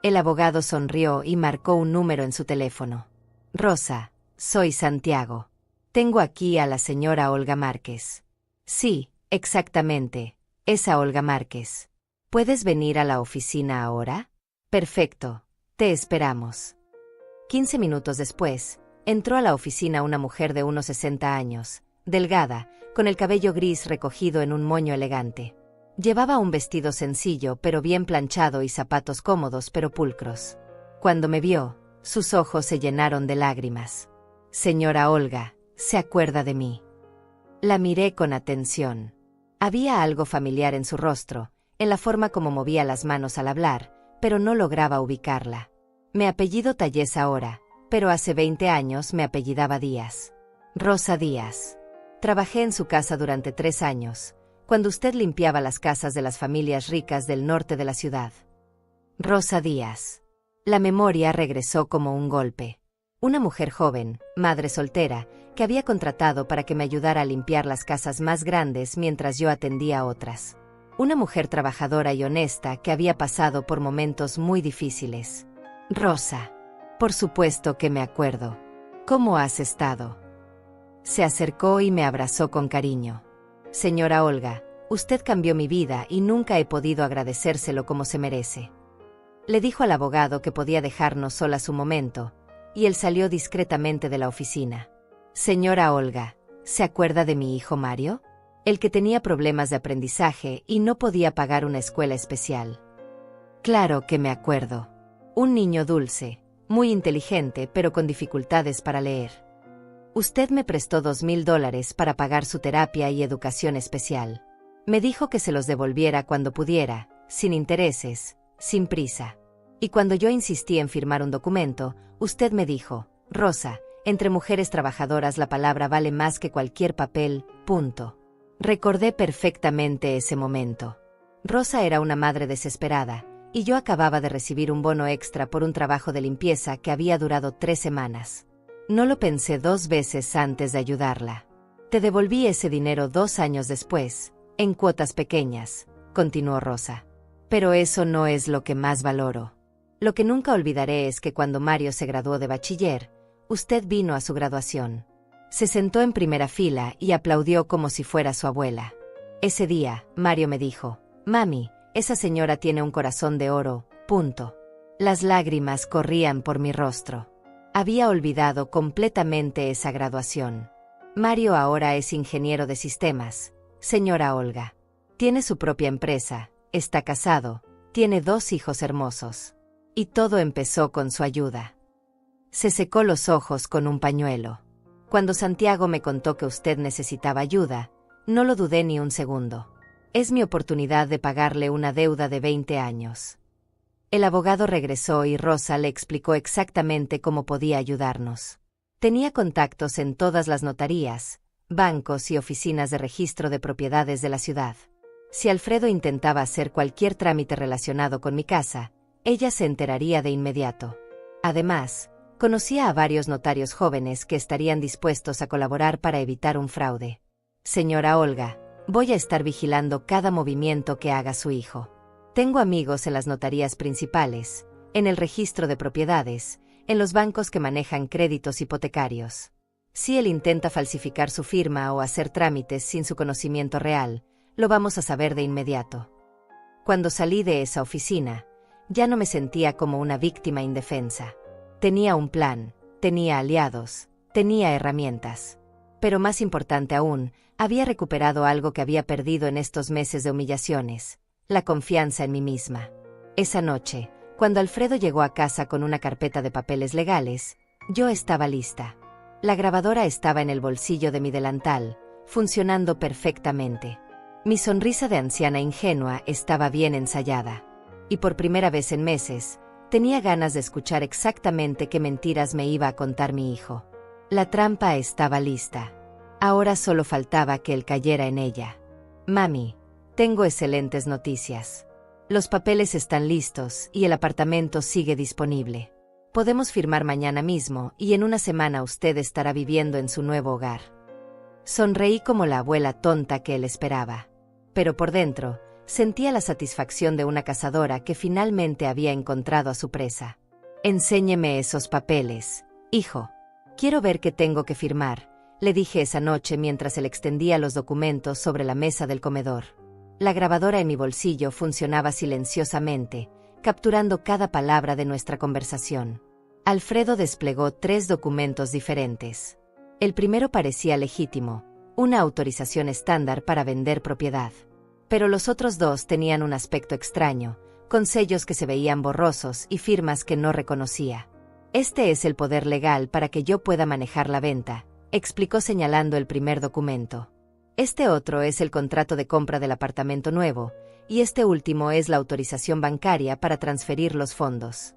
El abogado sonrió y marcó un número en su teléfono. «Rosa, soy Santiago. Tengo aquí a la señora Olga Márquez». «Sí, exactamente, esa Olga Márquez. ¿Puedes venir a la oficina ahora?» «Perfecto, te esperamos». 15 minutos después, entró a la oficina una mujer de unos 60 años, delgada, con el cabello gris recogido en un moño elegante. Llevaba un vestido sencillo pero bien planchado y zapatos cómodos pero pulcros. Cuando me vio, sus ojos se llenaron de lágrimas. «Señora Olga, ¿se acuerda de mí?» La miré con atención. Había algo familiar en su rostro, en la forma como movía las manos al hablar, pero no lograba ubicarla. Me apellido Tallez ahora, pero hace 20 años me apellidaba Díaz. Rosa Díaz. Trabajé en su casa durante 3 años, cuando usted limpiaba las casas de las familias ricas del norte de la ciudad. Rosa Díaz. La memoria regresó como un golpe. Una mujer joven, madre soltera, que había contratado para que me ayudara a limpiar las casas más grandes mientras yo atendía a otras. Una mujer trabajadora y honesta que había pasado por momentos muy difíciles. Rosa. Por supuesto que me acuerdo. ¿Cómo has estado? Se acercó y me abrazó con cariño. Señora Olga, usted cambió mi vida y nunca he podido agradecérselo como se merece. Le dijo al abogado que podía dejarnos solas un momento, y él salió discretamente de la oficina. Señora Olga, ¿se acuerda de mi hijo Mario? El que tenía problemas de aprendizaje y no podía pagar una escuela especial. Claro que me acuerdo. Un niño dulce, muy inteligente pero con dificultades para leer. Usted me prestó $2,000 para pagar su terapia y educación especial. Me dijo que se los devolviera cuando pudiera, sin intereses, sin prisa. Y cuando yo insistí en firmar un documento, usted me dijo, Rosa, entre mujeres trabajadoras la palabra vale más que cualquier papel, punto. Recordé perfectamente ese momento. Rosa era una madre desesperada, y yo acababa de recibir un bono extra por un trabajo de limpieza que había durado 3 semanas. No lo pensé 2 veces antes de ayudarla. Te devolví ese dinero 2 años después, en cuotas pequeñas, continuó Rosa. Pero eso no es lo que más valoro. Lo que nunca olvidaré es que cuando Mario se graduó de bachiller, usted vino a su graduación. Se sentó en primera fila y aplaudió como si fuera su abuela. Ese día, Mario me dijo, Mami, esa señora tiene un corazón de oro, punto. Las lágrimas corrían por mi rostro. Había olvidado completamente esa graduación. Mario ahora es ingeniero de sistemas, señora Olga. Tiene su propia empresa, está casado, tiene 2 hijos hermosos. Y todo empezó con su ayuda. Se secó los ojos con un pañuelo. Cuando Santiago me contó que usted necesitaba ayuda, no lo dudé ni un segundo. Es mi oportunidad de pagarle una deuda de 20 años. El abogado regresó y Rosa le explicó exactamente cómo podía ayudarnos. Tenía contactos en todas las notarías, bancos y oficinas de registro de propiedades de la ciudad. Si Alfredo intentaba hacer cualquier trámite relacionado con mi casa, ella se enteraría de inmediato. Además, conocía a varios notarios jóvenes que estarían dispuestos a colaborar para evitar un fraude. Señora Olga, voy a estar vigilando cada movimiento que haga su hijo. Tengo amigos en las notarías principales, en el registro de propiedades, en los bancos que manejan créditos hipotecarios. Si él intenta falsificar su firma o hacer trámites sin su conocimiento real, lo vamos a saber de inmediato. Cuando salí de esa oficina, ya no me sentía como una víctima indefensa. Tenía un plan, tenía aliados, tenía herramientas. Pero más importante aún, había recuperado algo que había perdido en estos meses de humillaciones, la confianza en mí misma. Esa noche, cuando Alfredo llegó a casa con una carpeta de papeles legales, yo estaba lista. La grabadora estaba en el bolsillo de mi delantal, funcionando perfectamente. Mi sonrisa de anciana ingenua estaba bien ensayada. Y por primera vez en meses, tenía ganas de escuchar exactamente qué mentiras me iba a contar mi hijo. La trampa estaba lista. Ahora solo faltaba que él cayera en ella. Mami, tengo excelentes noticias. Los papeles están listos y el apartamento sigue disponible. Podemos firmar mañana mismo y en una semana usted estará viviendo en su nuevo hogar. Sonreí como la abuela tonta que él esperaba. Pero por dentro, sentía la satisfacción de una cazadora que finalmente había encontrado a su presa. Enséñeme esos papeles, hijo. Quiero ver qué tengo que firmar, le dije esa noche mientras él extendía los documentos sobre la mesa del comedor. La grabadora en mi bolsillo funcionaba silenciosamente, capturando cada palabra de nuestra conversación. Alfredo desplegó 3 documentos diferentes. El primero parecía legítimo, una autorización estándar para vender propiedad. Pero los otros 2 tenían un aspecto extraño, con sellos que se veían borrosos y firmas que no reconocía. Este es el poder legal para que yo pueda manejar la venta, explicó señalando el primer documento. Este otro es el contrato de compra del apartamento nuevo, y este último es la autorización bancaria para transferir los fondos.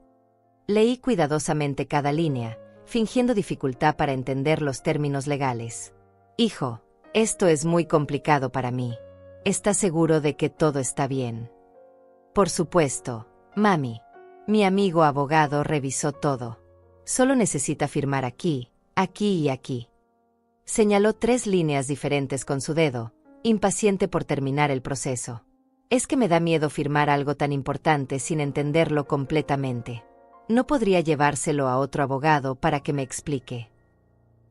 Leí cuidadosamente cada línea, fingiendo dificultad para entender los términos legales. Hijo, esto es muy complicado para mí. ¿Estás seguro de que todo está bien? Por supuesto, mami. Mi amigo abogado revisó todo. Solo necesita firmar aquí, aquí y aquí. Señaló 3 líneas diferentes con su dedo, impaciente por terminar el proceso. Es que me da miedo firmar algo tan importante sin entenderlo completamente. No podría llevárselo a otro abogado para que me explique.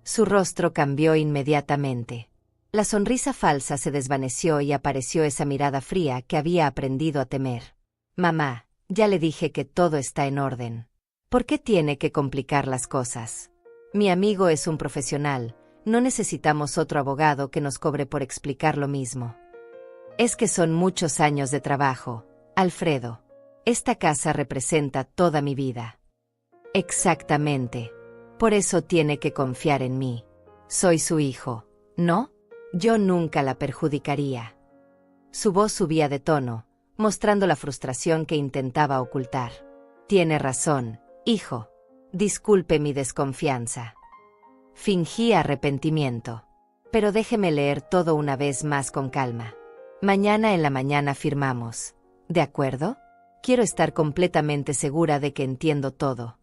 Su rostro cambió inmediatamente. La sonrisa falsa se desvaneció y apareció esa mirada fría que había aprendido a temer. Mamá, ya le dije que todo está en orden. ¿Por qué tiene que complicar las cosas? Mi amigo es un profesional, no necesitamos otro abogado que nos cobre por explicar lo mismo. Es que son muchos años de trabajo, Alfredo. Esta casa representa toda mi vida. Exactamente. Por eso tiene que confiar en mí. Soy su hijo, ¿no? Yo nunca la perjudicaría. Su voz subía de tono, mostrando la frustración que intentaba ocultar. Tiene razón, hijo. Disculpe mi desconfianza. Fingí arrepentimiento. Pero déjeme leer todo una vez más con calma. Mañana en la mañana firmamos. ¿De acuerdo? Quiero estar completamente segura de que entiendo todo.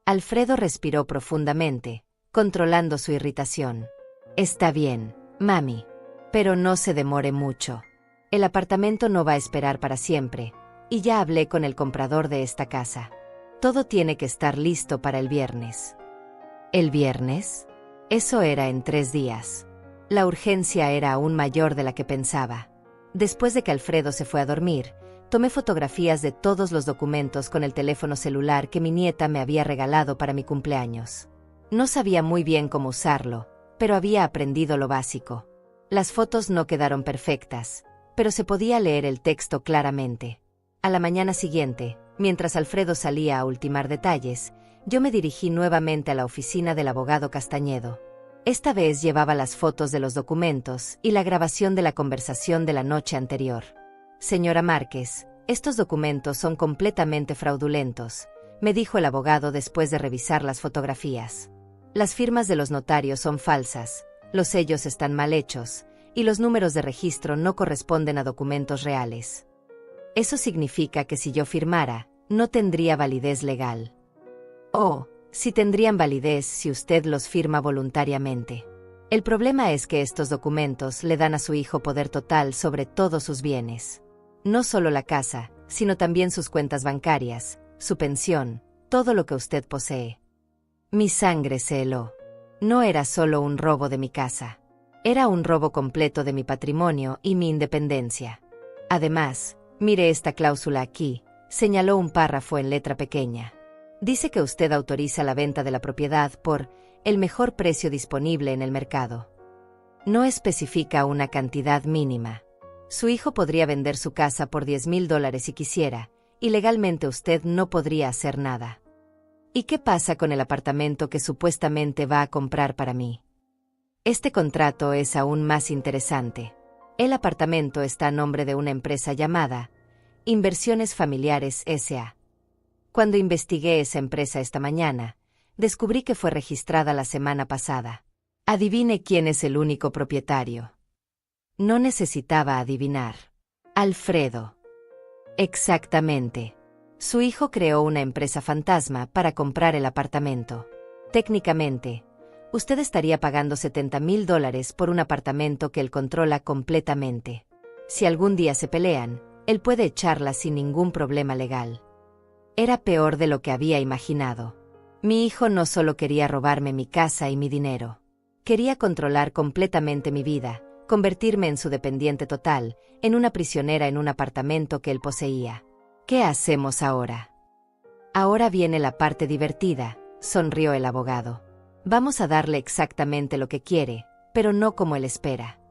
Alfredo respiró profundamente, controlando su irritación. Está bien, mami. Pero no se demore mucho. El apartamento no va a esperar para siempre, y ya hablé con el comprador de esta casa. Todo tiene que estar listo para el viernes. ¿El viernes? Eso era en 3 días. La urgencia era aún mayor de la que pensaba. Después de que Alfredo se fue a dormir, tomé fotografías de todos los documentos con el teléfono celular que mi nieta me había regalado para mi cumpleaños. No sabía muy bien cómo usarlo, pero había aprendido lo básico. Las fotos no quedaron perfectas, pero se podía leer el texto claramente. A la mañana siguiente, mientras Alfredo salía a ultimar detalles, yo me dirigí nuevamente a la oficina del abogado Castañedo. Esta vez llevaba las fotos de los documentos y la grabación de la conversación de la noche anterior. Señora Márquez, estos documentos son completamente fraudulentos, me dijo el abogado después de revisar las fotografías. Las firmas de los notarios son falsas, los sellos están mal hechos, y los números de registro no corresponden a documentos reales. Eso significa que si yo firmara, no tendría validez legal. Oh, sí tendrían validez si usted los firma voluntariamente. El problema es que estos documentos le dan a su hijo poder total sobre todos sus bienes. No solo la casa, sino también sus cuentas bancarias, su pensión, todo lo que usted posee. Mi sangre se heló. No era solo un robo de mi casa. Era un robo completo de mi patrimonio y mi independencia. Además, mire esta cláusula aquí, señaló un párrafo en letra pequeña. Dice que usted autoriza la venta de la propiedad por el mejor precio disponible en el mercado. No especifica una cantidad mínima. Su hijo podría vender su casa por $10,000 si quisiera, y legalmente usted no podría hacer nada. ¿Y qué pasa con el apartamento que supuestamente va a comprar para mí? Este contrato es aún más interesante. El apartamento está a nombre de una empresa llamada Inversiones Familiares S.A. Cuando investigué esa empresa esta mañana, descubrí que fue registrada la semana pasada. Adivine quién es el único propietario. No necesitaba adivinar. Alfredo. Exactamente. Su hijo creó una empresa fantasma para comprar el apartamento. Técnicamente, usted estaría pagando $70,000 por un apartamento que él controla completamente. Si algún día se pelean, él puede echarla sin ningún problema legal. Era peor de lo que había imaginado. Mi hijo no solo quería robarme mi casa y mi dinero. Quería controlar completamente mi vida, convertirme en su dependiente total, en una prisionera en un apartamento que él poseía. ¿Qué hacemos ahora? Ahora viene la parte divertida, sonrió el abogado. Vamos a darle exactamente lo que quiere, pero no como él espera.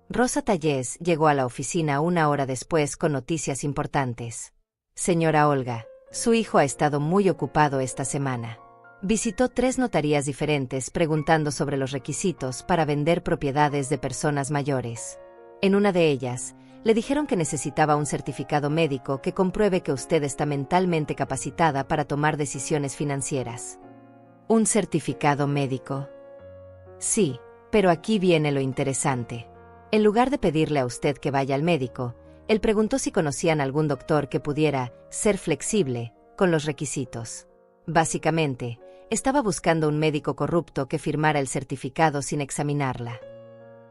Rosa Tallés llegó a la oficina 1 hora después con noticias importantes. Señora Olga, su hijo ha estado muy ocupado esta semana. Visitó 3 notarías diferentes preguntando sobre los requisitos para vender propiedades de personas mayores. En una de ellas, Le dijeron que necesitaba un certificado médico que compruebe que usted está mentalmente capacitada para tomar decisiones financieras. ¿Un certificado médico? Sí, pero aquí viene lo interesante. En lugar de pedirle a usted que vaya al médico, él preguntó si conocían algún doctor que pudiera ser flexible con los requisitos. Básicamente, estaba buscando un médico corrupto que firmara el certificado sin examinarla.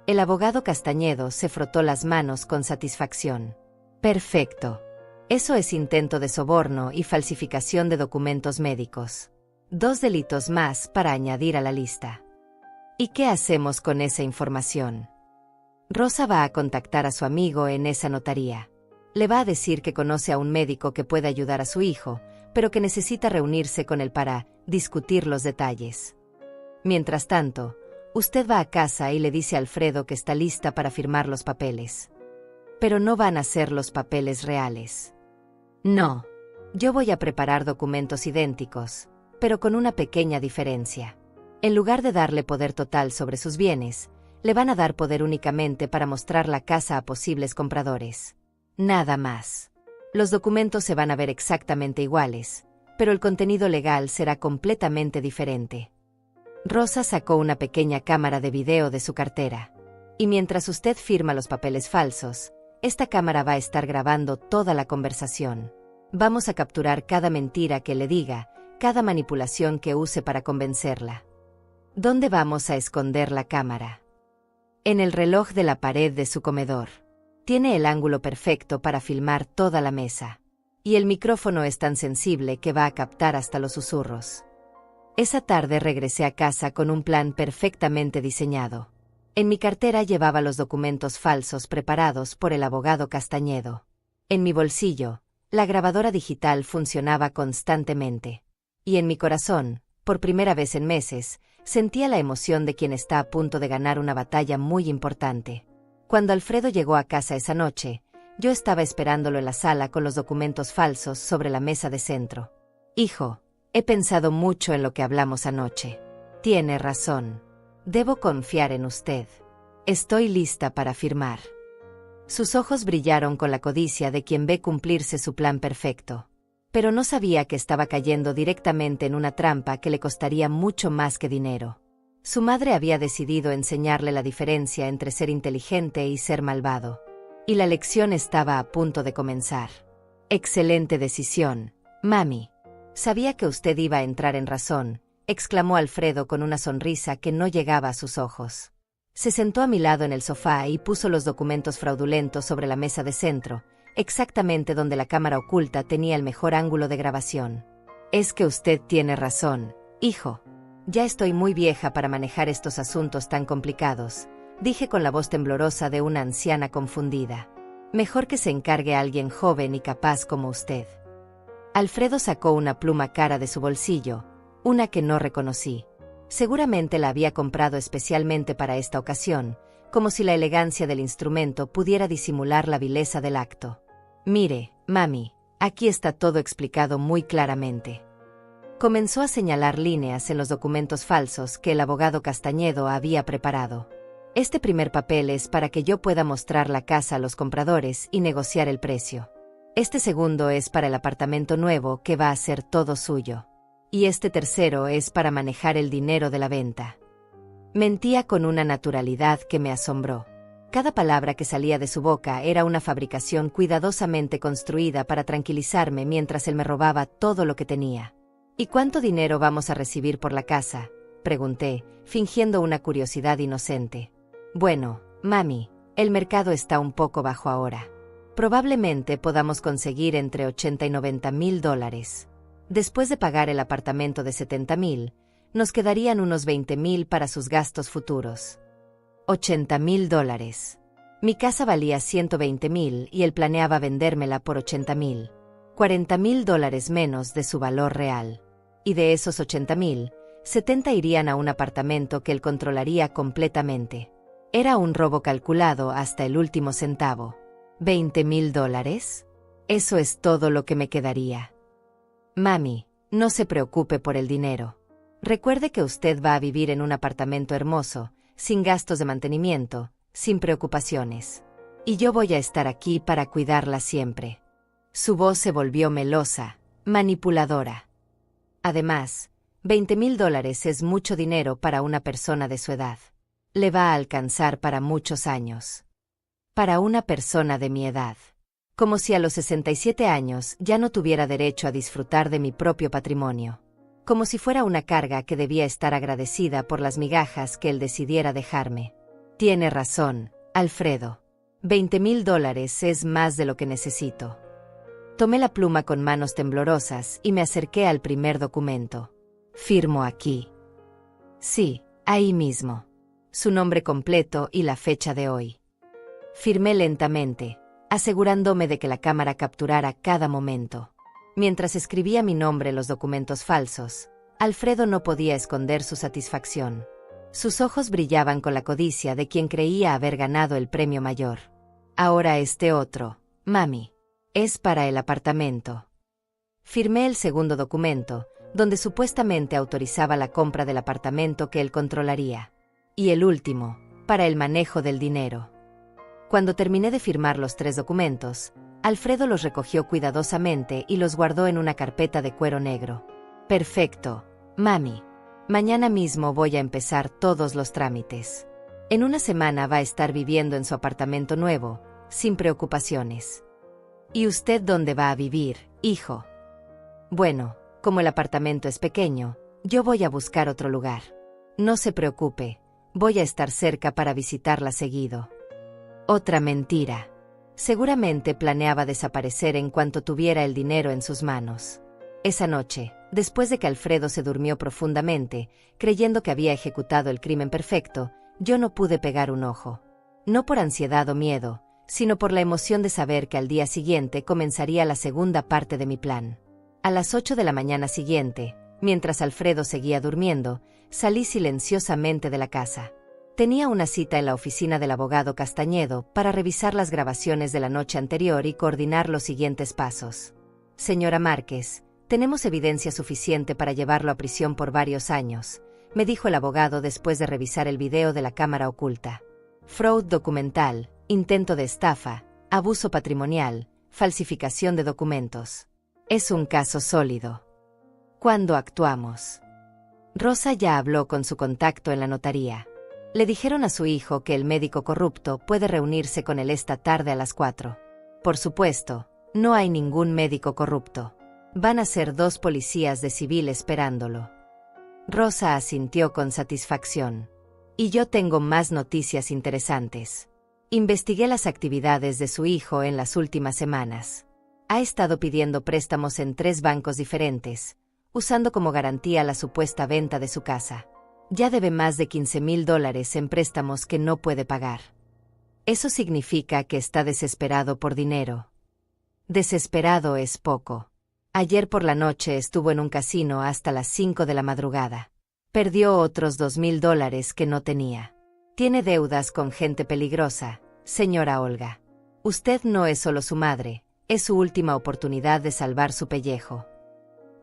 El abogado Castañedo se frotó las manos con satisfacción. Perfecto. Eso es intento de soborno y falsificación de documentos médicos. 2 delitos más para añadir a la lista. ¿Y qué hacemos con esa información? Rosa va a contactar a su amigo en esa notaría. Le va a decir que conoce a un médico que puede ayudar a su hijo, pero que necesita reunirse con él para discutir los detalles. Mientras tanto, usted va a casa y le dice a Alfredo que está lista para firmar los papeles. Pero no van a ser los papeles reales. No. Yo voy a preparar documentos idénticos, pero con una pequeña diferencia. En lugar de darle poder total sobre sus bienes, le van a dar poder únicamente para mostrar la casa a posibles compradores. Nada más. Los documentos se van a ver exactamente iguales, pero el contenido legal será completamente diferente. Rosa sacó una pequeña cámara de video de su cartera. Y mientras usted firma los papeles falsos, esta cámara va a estar grabando toda la conversación. Vamos a capturar cada mentira que le diga, cada manipulación que use para convencerla. ¿Dónde vamos a esconder la cámara? En el reloj de la pared de su comedor. Tiene el ángulo perfecto para filmar toda la mesa. Y el micrófono es tan sensible que va a captar hasta los susurros. Esa tarde regresé a casa con un plan perfectamente diseñado. En mi cartera llevaba los documentos falsos preparados por el abogado Castañedo. En mi bolsillo, la grabadora digital funcionaba constantemente. Y en mi corazón, por primera vez en meses, sentía la emoción de quien está a punto de ganar una batalla muy importante. Cuando Alfredo llegó a casa esa noche, yo estaba esperándolo en la sala con los documentos falsos sobre la mesa de centro. Hijo, he pensado mucho en lo que hablamos anoche. Tiene razón. Debo confiar en usted. Estoy lista para firmar. Sus ojos brillaron con la codicia de quien ve cumplirse su plan perfecto. Pero no sabía que estaba cayendo directamente en una trampa que le costaría mucho más que dinero. Su madre había decidido enseñarle la diferencia entre ser inteligente y ser malvado. Y la lección estaba a punto de comenzar. Excelente decisión, mami. Sabía que usted iba a entrar en razón, exclamó Alfredo con una sonrisa que no llegaba a sus ojos. Se sentó a mi lado en el sofá y puso los documentos fraudulentos sobre la mesa de centro, exactamente donde la cámara oculta tenía el mejor ángulo de grabación. Es que usted tiene razón, hijo. Ya estoy muy vieja para manejar estos asuntos tan complicados, dije con la voz temblorosa de una anciana confundida. Mejor que se encargue a alguien joven y capaz como usted. Alfredo sacó una pluma cara de su bolsillo, una que no reconocí. Seguramente la había comprado especialmente para esta ocasión, como si la elegancia del instrumento pudiera disimular la vileza del acto. Mire, mami, aquí está todo explicado muy claramente. Comenzó a señalar líneas en los documentos falsos que el abogado Castañedo había preparado. Este primer papel es para que yo pueda mostrar la casa a los compradores y negociar el precio. Este segundo es para el apartamento nuevo que va a ser todo suyo. Y este tercero es para manejar el dinero de la venta. Mentía con una naturalidad que me asombró. Cada palabra que salía de su boca era una fabricación cuidadosamente construida para tranquilizarme mientras él me robaba todo lo que tenía. ¿Y cuánto dinero vamos a recibir por la casa?, pregunté, fingiendo una curiosidad inocente. Bueno, mami, el mercado está un poco bajo ahora. Probablemente podamos conseguir entre 80 y 90 mil dólares. Después de pagar el apartamento de 70 mil, nos quedarían unos 20 mil para sus gastos futuros. 80 mil dólares. Mi casa valía 120 mil y él planeaba vendérmela por 80 mil. 40 mil dólares menos de su valor real. Y de esos 80 mil, 70 irían a un apartamento que él controlaría completamente. Era un robo calculado hasta el último centavo. ¿20 mil dólares? Eso es todo lo que me quedaría. Mami, no se preocupe por el dinero. Recuerde que usted va a vivir en un apartamento hermoso, sin gastos de mantenimiento, sin preocupaciones. Y yo voy a estar aquí para cuidarla siempre. Su voz se volvió melosa, manipuladora. Además, $20,000 es mucho dinero para una persona de su edad. Le va a alcanzar para muchos años. Para una persona de mi edad. Como si a los 67 años ya no tuviera derecho a disfrutar de mi propio patrimonio. Como si fuera una carga que debía estar agradecida por las migajas que él decidiera dejarme. Tiene razón, Alfredo. $20,000 es más de lo que necesito. Tomé la pluma con manos temblorosas y me acerqué al primer documento. Firmo aquí. Sí, ahí mismo. Su nombre completo y la fecha de hoy. Firmé lentamente, asegurándome de que la cámara capturara cada momento. Mientras escribía mi nombre en los documentos falsos, Alfredo no podía esconder su satisfacción. Sus ojos brillaban con la codicia de quien creía haber ganado el premio mayor. Ahora este otro, mami, es para el apartamento. Firmé el segundo documento, donde supuestamente autorizaba la compra del apartamento que él controlaría. Y el último, para el manejo del dinero. Cuando terminé de firmar los 3 documentos, Alfredo los recogió cuidadosamente y los guardó en una carpeta de cuero negro. Perfecto, mami. Mañana mismo voy a empezar todos los trámites. En una semana va a estar viviendo en su apartamento nuevo, sin preocupaciones. ¿Y usted dónde va a vivir, hijo? Bueno, como el apartamento es pequeño, yo voy a buscar otro lugar. No se preocupe, voy a estar cerca para visitarla seguido. Otra mentira. Seguramente planeaba desaparecer en cuanto tuviera el dinero en sus manos. Esa noche, después de que Alfredo se durmió profundamente, creyendo que había ejecutado el crimen perfecto, yo no pude pegar un ojo. No por ansiedad o miedo, sino por la emoción de saber que al día siguiente comenzaría la segunda parte de mi plan. A las 8 de la mañana siguiente, mientras Alfredo seguía durmiendo, salí silenciosamente de la casa. Tenía una cita en la oficina del abogado Castañedo para revisar las grabaciones de la noche anterior y coordinar los siguientes pasos. Señora Márquez, tenemos evidencia suficiente para llevarlo a prisión por varios años, me dijo el abogado después de revisar el video de la cámara oculta. Fraude documental, intento de estafa, abuso patrimonial, falsificación de documentos. Es un caso sólido. ¿Cuándo actuamos? Rosa ya habló con su contacto en la notaría. Le dijeron a su hijo que el médico corrupto puede reunirse con él esta tarde a las 4. Por supuesto, no hay ningún médico corrupto. Van a ser 2 policías de civil esperándolo. Rosa asintió con satisfacción. Y yo tengo más noticias interesantes. Investigué las actividades de su hijo en las últimas semanas. Ha estado pidiendo préstamos en 3 bancos diferentes, usando como garantía la supuesta venta de su casa. Ya debe más de $15,000 en préstamos que no puede pagar. Eso significa que está desesperado por dinero. Desesperado es poco. Ayer por la noche estuvo en un casino hasta las 5 de la madrugada. Perdió otros $2,000 que no tenía. Tiene deudas con gente peligrosa, señora Olga. Usted no es solo su madre, es su última oportunidad de salvar su pellejo.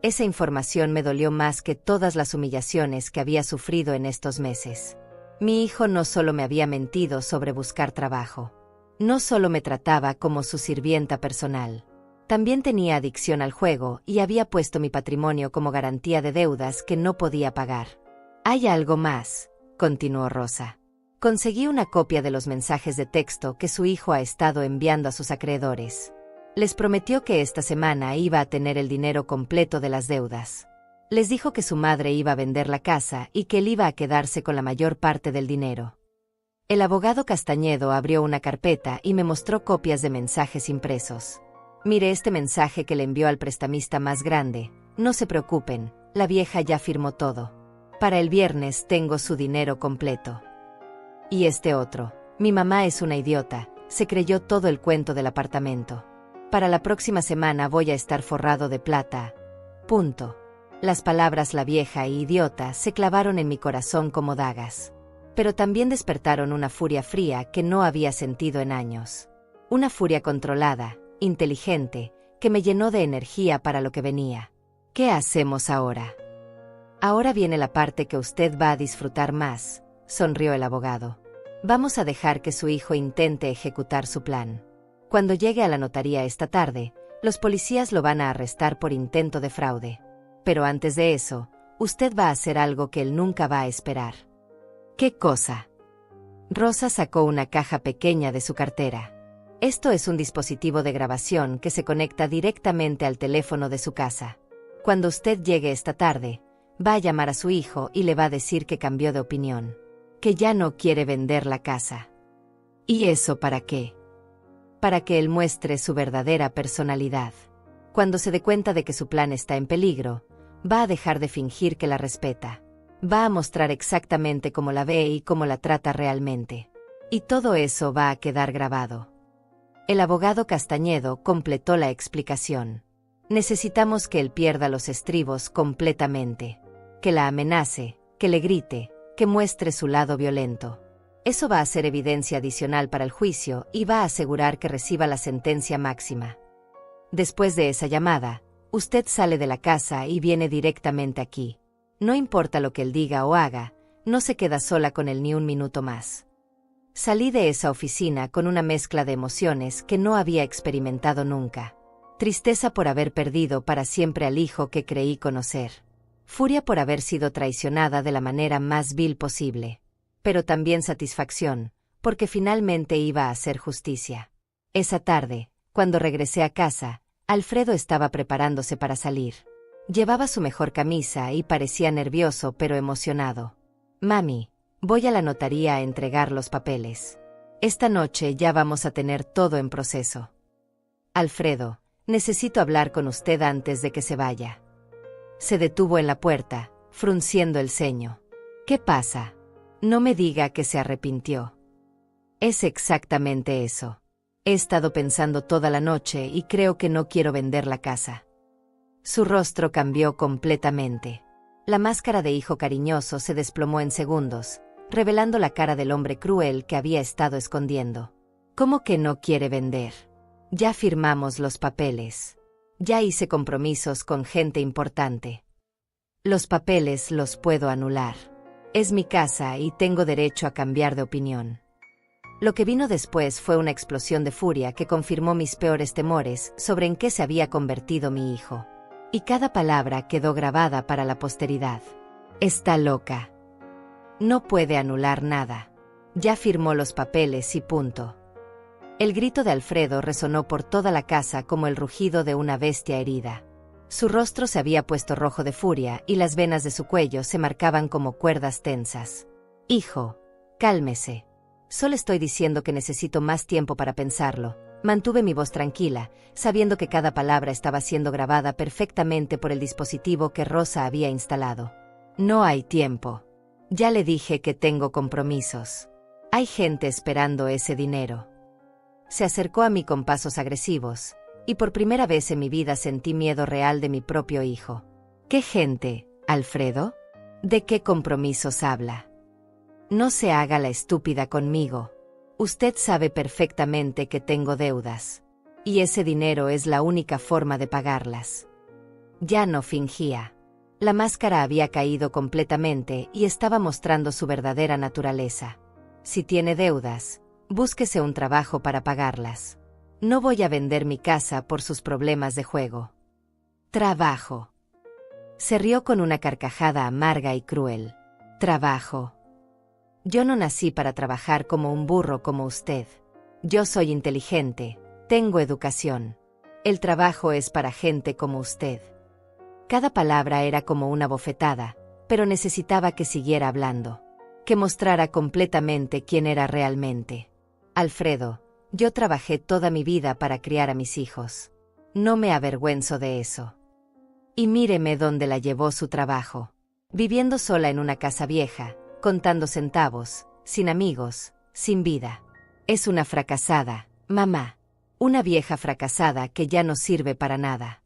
Esa información me dolió más que todas las humillaciones que había sufrido en estos meses. Mi hijo no solo me había mentido sobre buscar trabajo. No solo me trataba como su sirvienta personal. También tenía adicción al juego y había puesto mi patrimonio como garantía de deudas que no podía pagar. Hay algo más, continuó Rosa. Conseguí una copia de los mensajes de texto que su hijo ha estado enviando a sus acreedores. Les prometió que esta semana iba a tener el dinero completo de las deudas. Les dijo que su madre iba a vender la casa y que él iba a quedarse con la mayor parte del dinero. El abogado Castañedo abrió una carpeta y me mostró copias de mensajes impresos. Mire este mensaje que le envió al prestamista más grande. No se preocupen, la vieja ya firmó todo. Para el viernes tengo su dinero completo. Y este otro. Mi mamá es una idiota, se creyó todo el cuento del apartamento. Para la próxima semana voy a estar forrado de plata. Punto. Las palabras la vieja e idiota se clavaron en mi corazón como dagas. Pero también despertaron una furia fría que no había sentido en años. Una furia controlada, inteligente, que me llenó de energía para lo que venía. ¿Qué hacemos ahora? Ahora viene la parte que usted va a disfrutar más, sonrió el abogado. Vamos a dejar que su hijo intente ejecutar su plan. Cuando llegue a la notaría esta tarde, los policías lo van a arrestar por intento de fraude. Pero antes de eso, usted va a hacer algo que él nunca va a esperar. ¿Qué cosa? Rosa sacó una caja pequeña de su cartera. Esto es un dispositivo de grabación que se conecta directamente al teléfono de su casa. Cuando usted llegue esta tarde, va a llamar a su hijo y le va a decir que cambió de opinión, que ya no quiere vender la casa. ¿Y eso para qué? Para que él muestre su verdadera personalidad. Cuando se dé cuenta de que su plan está en peligro, va a dejar de fingir que la respeta. Va a mostrar exactamente cómo la ve y cómo la trata realmente. Y todo eso va a quedar grabado. El abogado Castañedo completó la explicación. Necesitamos que él pierda los estribos completamente. Que la amenace, que le grite, que muestre su lado violento. Eso va a ser evidencia adicional para el juicio y va a asegurar que reciba la sentencia máxima. Después de esa llamada, usted sale de la casa y viene directamente aquí. No importa lo que él diga o haga, no se queda sola con él ni un minuto más. Salí de esa oficina con una mezcla de emociones que no había experimentado nunca. Tristeza por haber perdido para siempre al hijo que creí conocer. Furia por haber sido traicionada de la manera más vil posible. Pero también satisfacción, porque finalmente iba a hacer justicia. Esa tarde, cuando regresé a casa, Alfredo estaba preparándose para salir. Llevaba su mejor camisa y parecía nervioso pero emocionado. Mami, voy a la notaría a entregar los papeles. Esta noche ya vamos a tener todo en proceso. Alfredo, necesito hablar con usted antes de que se vaya. Se detuvo en la puerta, frunciendo el ceño. ¿Qué pasa? No me diga que se arrepintió. Es exactamente eso. He estado pensando toda la noche y creo que no quiero vender la casa. Su rostro cambió completamente. La máscara de hijo cariñoso se desplomó en segundos, revelando la cara del hombre cruel que había estado escondiendo. ¿Cómo que no quiere vender? Ya firmamos los papeles. Ya hice compromisos con gente importante. Los papeles los puedo anular. Es mi casa y tengo derecho a cambiar de opinión. Lo que vino después fue una explosión de furia que confirmó mis peores temores sobre en qué se había convertido mi hijo. Y cada palabra quedó grabada para la posteridad. Está loca. No puede anular nada. Ya firmó los papeles y punto. El grito de Alfredo resonó por toda la casa como el rugido de una bestia herida. Su rostro se había puesto rojo de furia y las venas de su cuello se marcaban como cuerdas tensas. Hijo, cálmese. Solo estoy diciendo que necesito más tiempo para pensarlo. Mantuve mi voz tranquila, sabiendo que cada palabra estaba siendo grabada perfectamente por el dispositivo que Rosa había instalado. No hay tiempo. Ya le dije que tengo compromisos. Hay gente esperando ese dinero. Se acercó a mí con pasos agresivos, y por primera vez en mi vida sentí miedo real de mi propio hijo. ¿Qué gente, Alfredo? ¿De qué compromisos habla? No se haga la estúpida conmigo. Usted sabe perfectamente que tengo deudas. Y ese dinero es la única forma de pagarlas. Ya no fingía. La máscara había caído completamente y estaba mostrando su verdadera naturaleza. Si tiene deudas, búsquese un trabajo para pagarlas. No voy a vender mi casa por sus problemas de juego. Trabajo. Se rió con una carcajada amarga y cruel. Trabajo. Yo no nací para trabajar como un burro como usted. Yo soy inteligente, tengo educación. El trabajo es para gente como usted. Cada palabra era como una bofetada, pero necesitaba que siguiera hablando, que mostrara completamente quién era realmente. Alfredo, yo trabajé toda mi vida para criar a mis hijos. No me avergüenzo de eso. Y míreme dónde la llevó su trabajo. Viviendo sola en una casa vieja, contando centavos, sin amigos, sin vida. Es una fracasada, mamá. Una vieja fracasada que ya no sirve para nada.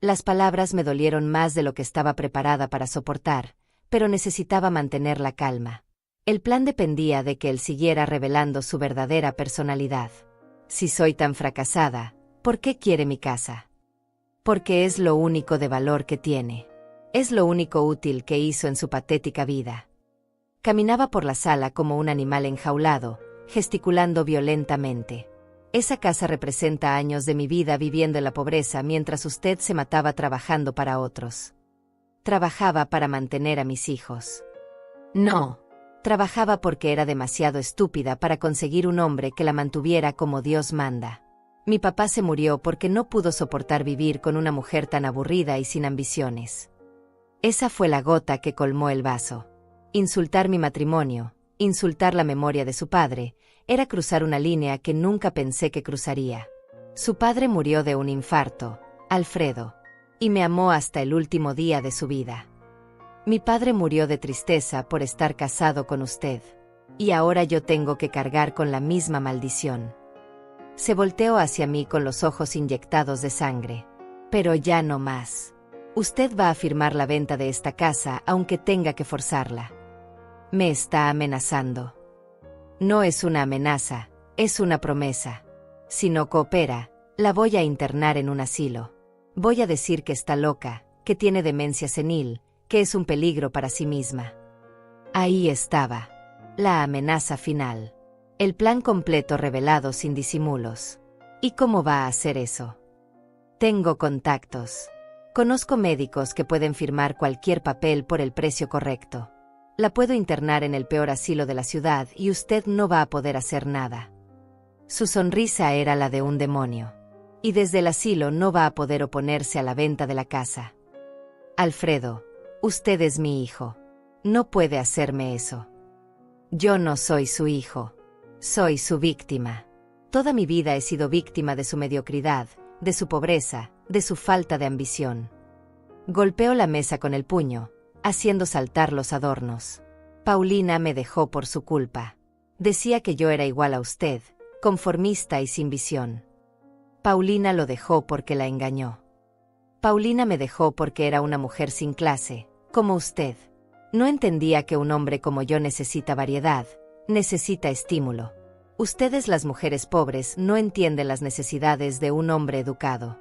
Las palabras me dolieron más de lo que estaba preparada para soportar, pero necesitaba mantener la calma. El plan dependía de que él siguiera revelando su verdadera personalidad. Si soy tan fracasada, ¿por qué quiere mi casa? Porque es lo único de valor que tiene. Es lo único útil que hizo en su patética vida. Caminaba por la sala como un animal enjaulado, gesticulando violentamente. Esa casa representa años de mi vida viviendo en la pobreza mientras usted se mataba trabajando para otros. Trabajaba para mantener a mis hijos. No. Trabajaba porque era demasiado estúpida para conseguir un hombre que la mantuviera como Dios manda. Mi papá se murió porque no pudo soportar vivir con una mujer tan aburrida y sin ambiciones. Esa fue la gota que colmó el vaso. Insultar mi matrimonio, insultar la memoria de su padre, era cruzar una línea que nunca pensé que cruzaría. Su padre murió de un infarto, Alfredo, y me amó hasta el último día de su vida. Mi padre murió de tristeza por estar casado con usted, y ahora yo tengo que cargar con la misma maldición. Se volteó hacia mí con los ojos inyectados de sangre. Pero ya no más. Usted va a firmar la venta de esta casa aunque tenga que forzarla. Me está amenazando. No es una amenaza, es una promesa. Si no coopera, la voy a internar en un asilo. Voy a decir que está loca, que tiene demencia senil, que es un peligro para sí misma. Ahí estaba. La amenaza final. El plan completo revelado sin disimulos. ¿Y cómo va a hacer eso? Tengo contactos. Conozco médicos que pueden firmar cualquier papel por el precio correcto. La puedo internar en el peor asilo de la ciudad y usted no va a poder hacer nada. Su sonrisa era la de un demonio. Y desde el asilo no va a poder oponerse a la venta de la casa. Alfredo, usted es mi hijo. No puede hacerme eso. Yo no soy su hijo. Soy su víctima. Toda mi vida he sido víctima de su mediocridad, de su pobreza, de su falta de ambición. Golpeó la mesa con el puño, haciendo saltar los adornos. Paulina me dejó por su culpa. Decía que yo era igual a usted, conformista y sin visión. Paulina lo dejó porque la engañó. Paulina me dejó porque era una mujer sin clase, como usted. No entendía que un hombre como yo necesita variedad, necesita estímulo. Ustedes, las mujeres pobres, no entienden las necesidades de un hombre educado.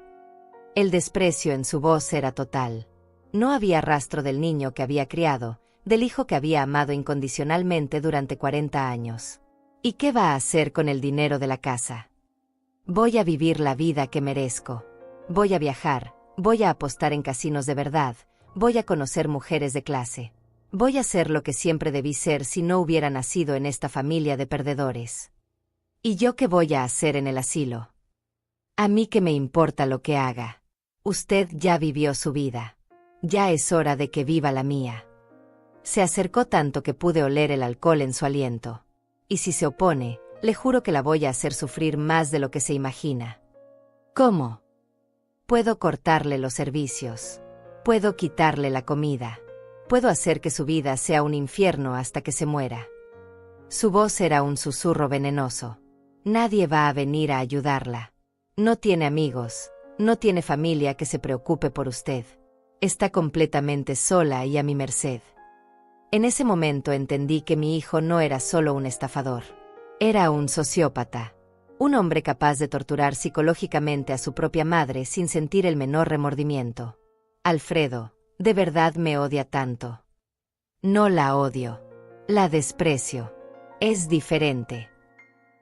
El desprecio en su voz era total. No había rastro del niño que había criado, del hijo que había amado incondicionalmente durante 40 años. ¿Y qué va a hacer con el dinero de la casa? Voy a vivir la vida que merezco. Voy a viajar, voy a apostar en casinos de verdad, voy a conocer mujeres de clase. Voy a ser lo que siempre debí ser si no hubiera nacido en esta familia de perdedores. ¿Y yo qué voy a hacer en el asilo? A mí qué me importa lo que haga. Usted ya vivió su vida. Ya es hora de que viva la mía. Se acercó tanto que pude oler el alcohol en su aliento. Y si se opone, le juro que la voy a hacer sufrir más de lo que se imagina. ¿Cómo? Puedo cortarle los servicios. Puedo quitarle la comida. Puedo hacer que su vida sea un infierno hasta que se muera. Su voz era un susurro venenoso. Nadie va a venir a ayudarla. No tiene amigos, no tiene familia que se preocupe por usted. Está completamente sola y a mi merced. En ese momento entendí que mi hijo no era solo un estafador. Era un sociópata. Un hombre capaz de torturar psicológicamente a su propia madre sin sentir el menor remordimiento. Alfredo, ¿de verdad me odia tanto? No la odio. La desprecio. Es diferente.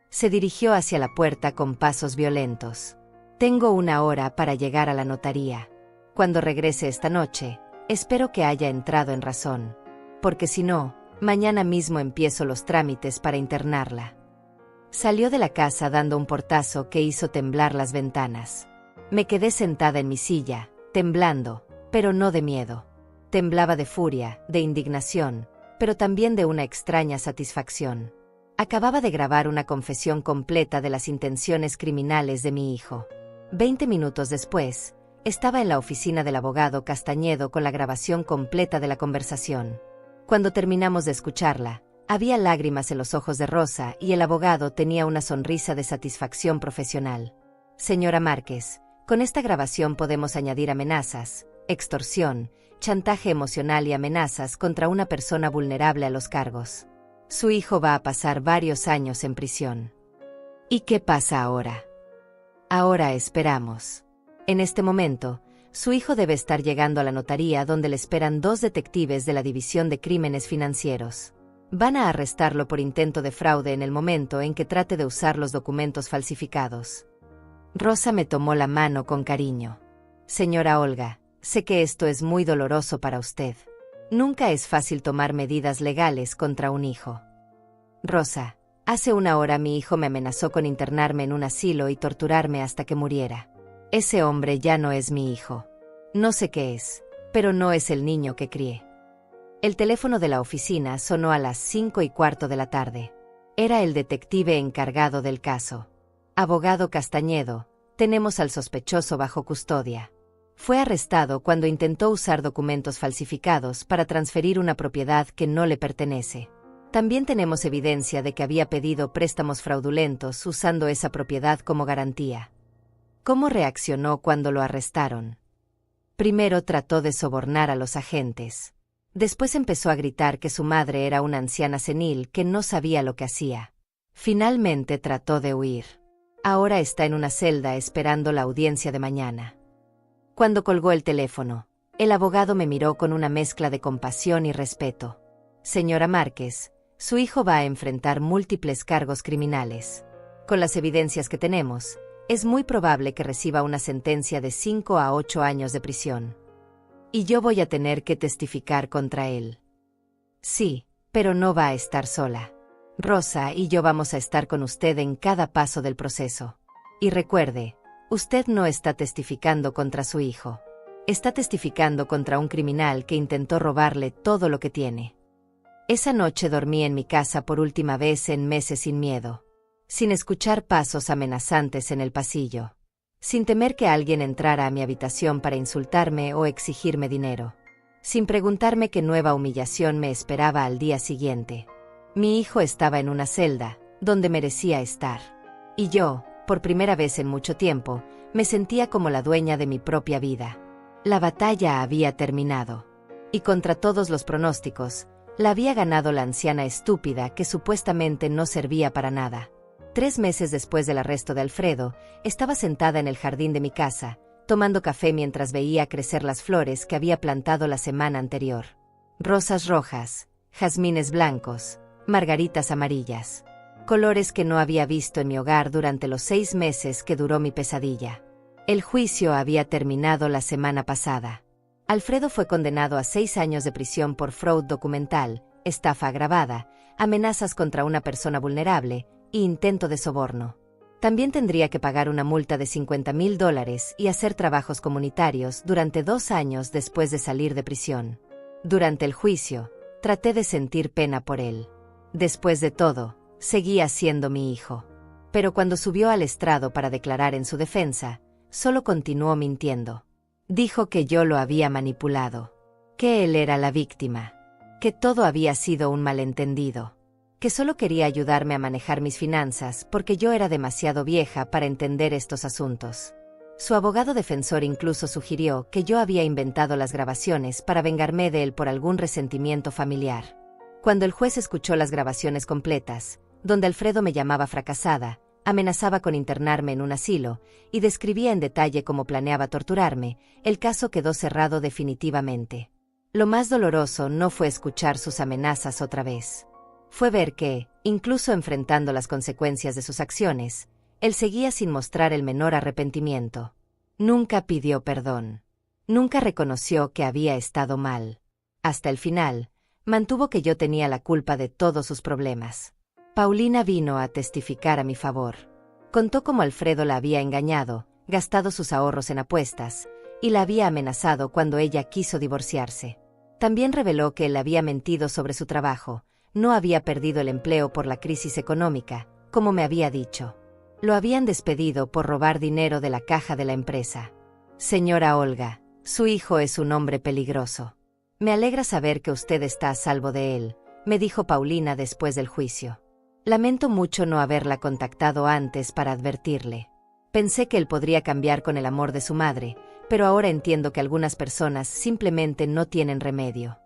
Se dirigió hacia la puerta con pasos violentos. Tengo 1 hora para llegar a la notaría. Cuando regrese esta noche, espero que haya entrado en razón. Porque si no, mañana mismo empiezo los trámites para internarla. Salió de la casa dando un portazo que hizo temblar las ventanas. Me quedé sentada en mi silla, temblando, pero no de miedo. Temblaba de furia, de indignación, pero también de una extraña satisfacción. Acababa de grabar una confesión completa de las intenciones criminales de mi hijo. 20 minutos después, estaba en la oficina del abogado Castañedo con la grabación completa de la conversación. Cuando terminamos de escucharla, había lágrimas en los ojos de Rosa y el abogado tenía una sonrisa de satisfacción profesional. Señora Márquez, con esta grabación podemos añadir amenazas, extorsión, chantaje emocional y amenazas contra una persona vulnerable a los cargos. Su hijo va a pasar varios años en prisión. ¿Y qué pasa ahora? Ahora esperamos. En este momento, su hijo debe estar llegando a la notaría donde le esperan 2 detectives de la División de Crímenes Financieros. Van a arrestarlo por intento de fraude en el momento en que trate de usar los documentos falsificados. Rosa me tomó la mano con cariño. Señora Olga, sé que esto es muy doloroso para usted. Nunca es fácil tomar medidas legales contra un hijo. Rosa, hace una hora mi hijo me amenazó con internarme en un asilo y torturarme hasta que muriera. Ese hombre ya no es mi hijo. No sé qué es, pero no es el niño que crié. El teléfono de la oficina sonó a las 5:15 de la tarde. Era el detective encargado del caso. Abogado Castañedo, tenemos al sospechoso bajo custodia. Fue arrestado cuando intentó usar documentos falsificados para transferir una propiedad que no le pertenece. También tenemos evidencia de que había pedido préstamos fraudulentos usando esa propiedad como garantía. ¿Cómo reaccionó cuando lo arrestaron? Primero trató de sobornar a los agentes. Después empezó a gritar que su madre era una anciana senil que no sabía lo que hacía. Finalmente trató de huir. Ahora está en una celda esperando la audiencia de mañana. Cuando colgó el teléfono, el abogado me miró con una mezcla de compasión y respeto. Señora Márquez, su hijo va a enfrentar múltiples cargos criminales. Con las evidencias que tenemos, es muy probable que reciba una sentencia de 5 a 8 años de prisión. Y yo voy a tener que testificar contra él. Sí, pero no va a estar sola. Rosa y yo vamos a estar con usted en cada paso del proceso. Y recuerde, usted no está testificando contra su hijo. Está testificando contra un criminal que intentó robarle todo lo que tiene. Esa noche dormí en mi casa por última vez en meses sin miedo. Sin escuchar pasos amenazantes en el pasillo. Sin temer que alguien entrara a mi habitación para insultarme o exigirme dinero. Sin preguntarme qué nueva humillación me esperaba al día siguiente. Mi hijo estaba en una celda, donde merecía estar. Y yo, por primera vez en mucho tiempo, me sentía como la dueña de mi propia vida. La batalla había terminado. Y contra todos los pronósticos, la había ganado la anciana estúpida que supuestamente no servía para nada. 3 meses después del arresto de Alfredo, estaba sentada en el jardín de mi casa, tomando café mientras veía crecer las flores que había plantado la semana anterior. Rosas rojas, jazmines blancos, margaritas amarillas. Colores que no había visto en mi hogar durante los 6 meses que duró mi pesadilla. El juicio había terminado la semana pasada. Alfredo fue condenado a 6 años de prisión por fraude documental, estafa agravada, amenazas contra una persona vulnerable, e intento de soborno. También tendría que pagar una multa de $50,000 y hacer trabajos comunitarios durante 2 años después de salir de prisión. Durante el juicio, traté de sentir pena por él. Después de todo, seguía siendo mi hijo. Pero cuando subió al estrado para declarar en su defensa, solo continuó mintiendo. Dijo que yo lo había manipulado, que él era la víctima, que todo había sido un malentendido. Que solo quería ayudarme a manejar mis finanzas porque yo era demasiado vieja para entender estos asuntos. Su abogado defensor incluso sugirió que yo había inventado las grabaciones para vengarme de él por algún resentimiento familiar. Cuando el juez escuchó las grabaciones completas, donde Alfredo me llamaba fracasada, amenazaba con internarme en un asilo y describía en detalle cómo planeaba torturarme, el caso quedó cerrado definitivamente. Lo más doloroso no fue escuchar sus amenazas otra vez. Fue ver que, incluso enfrentando las consecuencias de sus acciones, él seguía sin mostrar el menor arrepentimiento. Nunca pidió perdón. Nunca reconoció que había estado mal. Hasta el final, mantuvo que yo tenía la culpa de todos sus problemas. Paulina vino a testificar a mi favor. Contó cómo Alfredo la había engañado, gastado sus ahorros en apuestas, y la había amenazado cuando ella quiso divorciarse. También reveló que él había mentido sobre su trabajo. No había perdido el empleo por la crisis económica, como me había dicho. Lo habían despedido por robar dinero de la caja de la empresa. Señora Olga, su hijo es un hombre peligroso. Me alegra saber que usted está a salvo de él, me dijo Paulina después del juicio. Lamento mucho no haberla contactado antes para advertirle. Pensé que él podría cambiar con el amor de su madre, pero ahora entiendo que algunas personas simplemente no tienen remedio.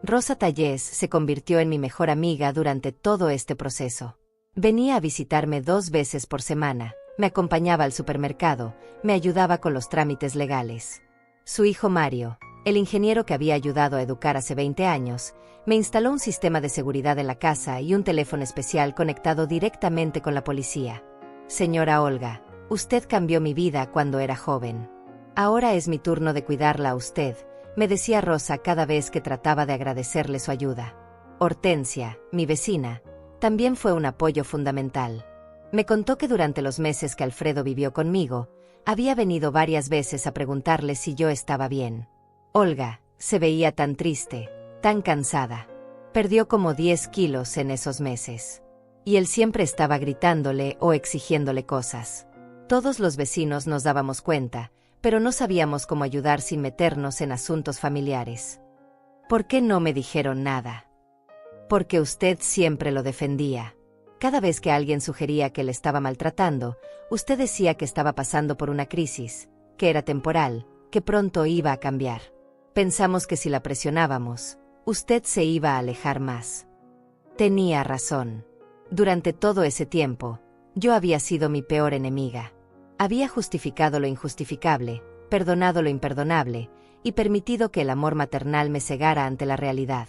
Rosa Tallés se convirtió en mi mejor amiga durante todo este proceso. Venía a visitarme 2 veces por semana, me acompañaba al supermercado, me ayudaba con los trámites legales. Su hijo Mario, El ingeniero que había ayudado a educar hace 20 años, me instaló un sistema de seguridad en la casa y un teléfono especial conectado directamente con la policía. Señora Olga, usted cambió mi vida cuando era joven. Ahora es mi turno de cuidarla a usted, me decía Rosa cada vez que trataba de agradecerle su ayuda. Hortensia, mi vecina, también fue un apoyo fundamental. Me contó que durante los meses que Alfredo vivió conmigo, había venido varias veces a preguntarle si yo estaba bien. Olga se veía tan triste, tan cansada. Perdió como 10 kilos en esos meses. Y él siempre estaba gritándole o exigiéndole cosas. Todos los vecinos nos dábamos cuenta, pero no sabíamos cómo ayudar sin meternos en asuntos familiares. ¿Por qué no me dijeron nada? Porque usted siempre lo defendía. Cada vez que alguien sugería que le estaba maltratando, usted decía que estaba pasando por una crisis, que era temporal, que pronto iba a cambiar. Pensamos que si la presionábamos, usted se iba a alejar más. Tenía razón. Durante todo ese tiempo, yo había sido mi peor enemiga. Había justificado lo injustificable, perdonado lo imperdonable, y permitido que el amor maternal me cegara ante la realidad.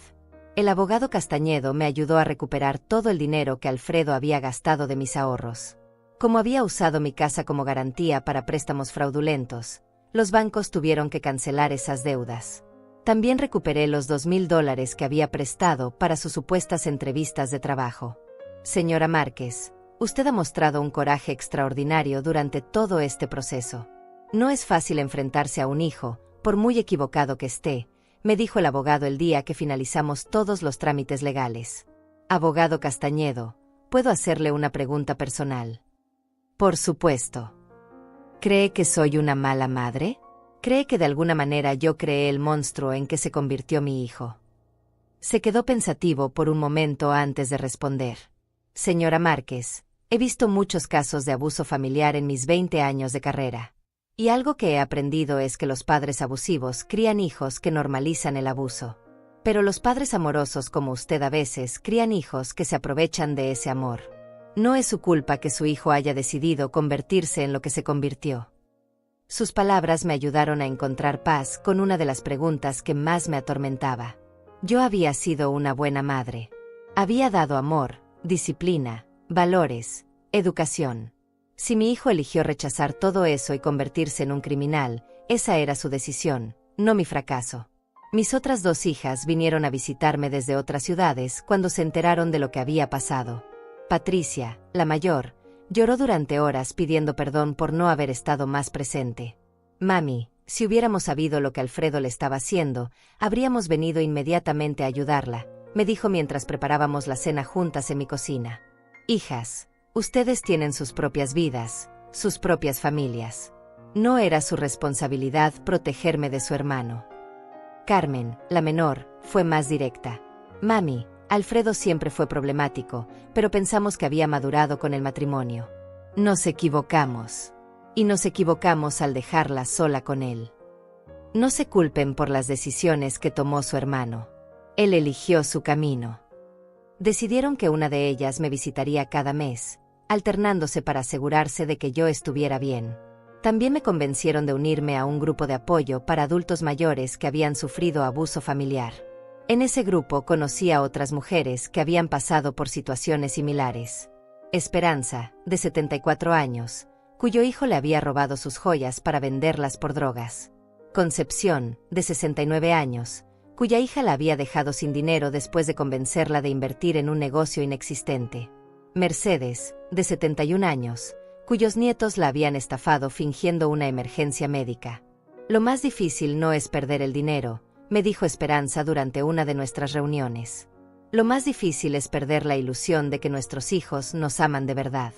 El abogado Castañedo me ayudó a recuperar todo el dinero que Alfredo había gastado de mis ahorros. Como había usado mi casa como garantía para préstamos fraudulentos, los bancos tuvieron que cancelar esas deudas. También recuperé los $2,000 que había prestado para sus supuestas entrevistas de trabajo. Señora Márquez, usted ha mostrado un coraje extraordinario durante todo este proceso. No es fácil enfrentarse a un hijo, por muy equivocado que esté, me dijo el abogado el día que finalizamos todos los trámites legales. Abogado Castañedo, ¿puedo hacerle una pregunta personal? Por supuesto. ¿Cree que soy una mala madre? ¿Cree que de alguna manera yo creé el monstruo en que se convirtió mi hijo? Se quedó pensativo por un momento antes de responder. Señora Márquez, he visto muchos casos de abuso familiar en mis 20 años de carrera. Y algo que he aprendido es que los padres abusivos crían hijos que normalizan el abuso. Pero los padres amorosos como usted a veces crían hijos que se aprovechan de ese amor. No es su culpa que su hijo haya decidido convertirse en lo que se convirtió. Sus palabras me ayudaron a encontrar paz con una de las preguntas que más me atormentaba. Yo había sido una buena madre. Había dado amor, disciplina, valores, educación. Si mi hijo eligió rechazar todo eso y convertirse en un criminal, esa era su decisión, no mi fracaso. Mis otras 2 hijas vinieron a visitarme desde otras ciudades cuando se enteraron de lo que había pasado. Patricia, la mayor, lloró durante horas pidiendo perdón por no haber estado más presente. Mami, si hubiéramos sabido lo que Alfredo le estaba haciendo, habríamos venido inmediatamente a ayudarla, me dijo mientras preparábamos la cena juntas en mi cocina. Hijas, ustedes tienen sus propias vidas, sus propias familias. No era su responsabilidad protegerme de su hermano. Carmen, la menor, fue más directa. Mami, Alfredo siempre fue problemático, pero pensamos que había madurado con el matrimonio. Nos equivocamos. Y nos equivocamos al dejarla sola con él. No se culpen por las decisiones que tomó su hermano. Él eligió su camino. Decidieron que una de ellas me visitaría cada mes, alternándose para asegurarse de que yo estuviera bien. También me convencieron de unirme a un grupo de apoyo para adultos mayores que habían sufrido abuso familiar. En ese grupo conocí a otras mujeres que habían pasado por situaciones similares. Esperanza, de 74 años, cuyo hijo le había robado sus joyas para venderlas por drogas. Concepción, de 69 años, cuya hija la había dejado sin dinero después de convencerla de invertir en un negocio inexistente. Mercedes, de 71 años, cuyos nietos la habían estafado fingiendo una emergencia médica. Lo más difícil no es perder el dinero, me dijo Esperanza durante una de nuestras reuniones. Lo más difícil es perder la ilusión de que nuestros hijos nos aman de verdad.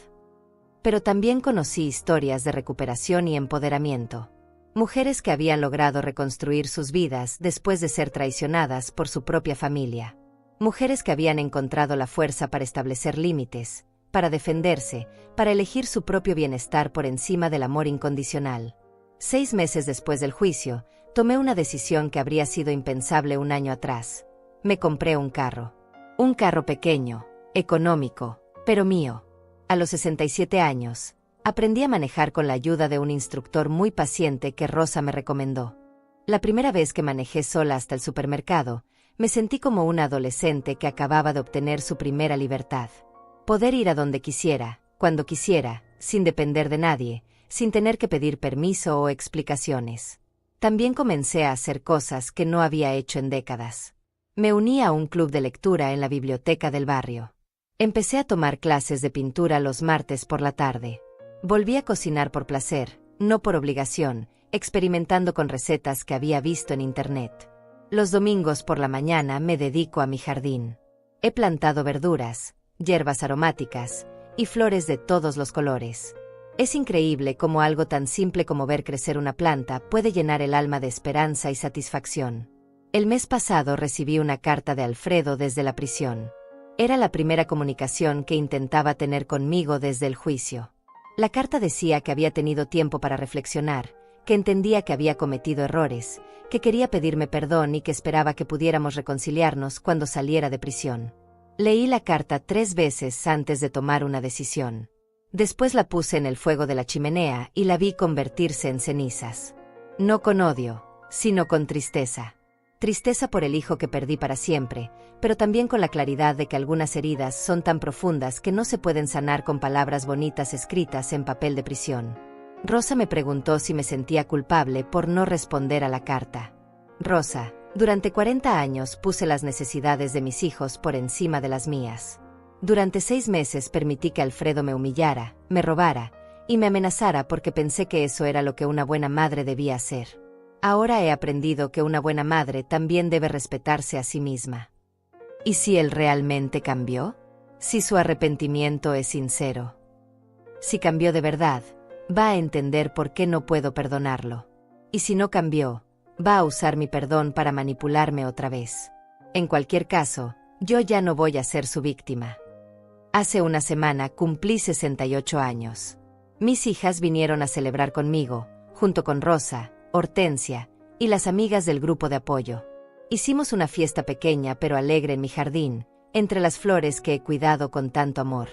Pero también conocí historias de recuperación y empoderamiento. Mujeres que habían logrado reconstruir sus vidas después de ser traicionadas por su propia familia. Mujeres que habían encontrado la fuerza para establecer límites, para defenderse, para elegir su propio bienestar por encima del amor incondicional. 6 meses después del juicio, tomé una decisión que habría sido impensable un año atrás. Me compré un carro. Un carro pequeño, económico, pero mío. A los 67 años, aprendí a manejar con la ayuda de un instructor muy paciente que Rosa me recomendó. La primera vez que manejé sola hasta el supermercado, me sentí como una adolescente que acababa de obtener su primera libertad. Poder ir a donde quisiera, cuando quisiera, sin depender de nadie, sin tener que pedir permiso o explicaciones. También comencé a hacer cosas que no había hecho en décadas. Me uní a un club de lectura en la biblioteca del barrio. Empecé a tomar clases de pintura los martes por la tarde. Volví a cocinar por placer, no por obligación, experimentando con recetas que había visto en internet. Los domingos por la mañana me dedico a mi jardín. He plantado verduras, hierbas aromáticas y flores de todos los colores. Es increíble cómo algo tan simple como ver crecer una planta puede llenar el alma de esperanza y satisfacción. El mes pasado recibí una carta de Alfredo desde la prisión. Era la primera comunicación que intentaba tener conmigo desde el juicio. La carta decía que había tenido tiempo para reflexionar, que entendía que había cometido errores, que quería pedirme perdón y que esperaba que pudiéramos reconciliarnos cuando saliera de prisión. Leí la carta 3 veces antes de tomar una decisión. Después la puse en el fuego de la chimenea y la vi convertirse en cenizas. No con odio, sino con tristeza. Tristeza por el hijo que perdí para siempre, pero también con la claridad de que algunas heridas son tan profundas que no se pueden sanar con palabras bonitas escritas en papel de prisión. Rosa me preguntó si me sentía culpable por no responder a la carta. Rosa, durante 40 años puse las necesidades de mis hijos por encima de las mías. Durante 6 meses permití que Alfredo me humillara, me robara y me amenazara porque pensé que eso era lo que una buena madre debía hacer. Ahora he aprendido que una buena madre también debe respetarse a sí misma. ¿Y si él realmente cambió? Si su arrepentimiento es sincero. Si cambió de verdad, va a entender por qué no puedo perdonarlo. Y si no cambió, va a usar mi perdón para manipularme otra vez. En cualquier caso, yo ya no voy a ser su víctima. Hace una semana cumplí 68 años. Mis hijas vinieron a celebrar conmigo, junto con Rosa, Hortensia y las amigas del grupo de apoyo. Hicimos una fiesta pequeña pero alegre en mi jardín, entre las flores que he cuidado con tanto amor.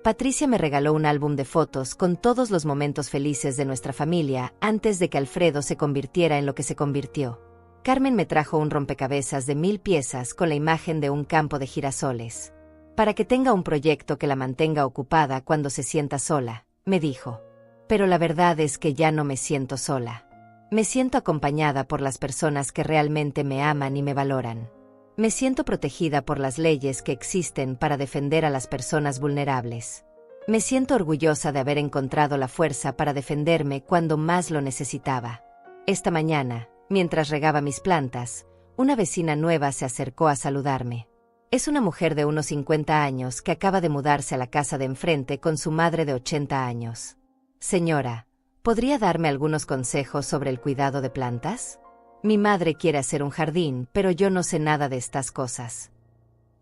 Patricia me regaló un álbum de fotos con todos los momentos felices de nuestra familia antes de que Alfredo se convirtiera en lo que se convirtió. Carmen me trajo un rompecabezas de 1000 piezas con la imagen de un campo de girasoles. Para que tenga un proyecto que la mantenga ocupada cuando se sienta sola, me dijo. Pero la verdad es que ya no me siento sola. Me siento acompañada por las personas que realmente me aman y me valoran. Me siento protegida por las leyes que existen para defender a las personas vulnerables. Me siento orgullosa de haber encontrado la fuerza para defenderme cuando más lo necesitaba. Esta mañana, mientras regaba mis plantas, una vecina nueva se acercó a saludarme. Es una mujer de unos 50 años que acaba de mudarse a la casa de enfrente con su madre de 80 años. Señora, ¿podría darme algunos consejos sobre el cuidado de plantas? Mi madre quiere hacer un jardín, pero yo no sé nada de estas cosas.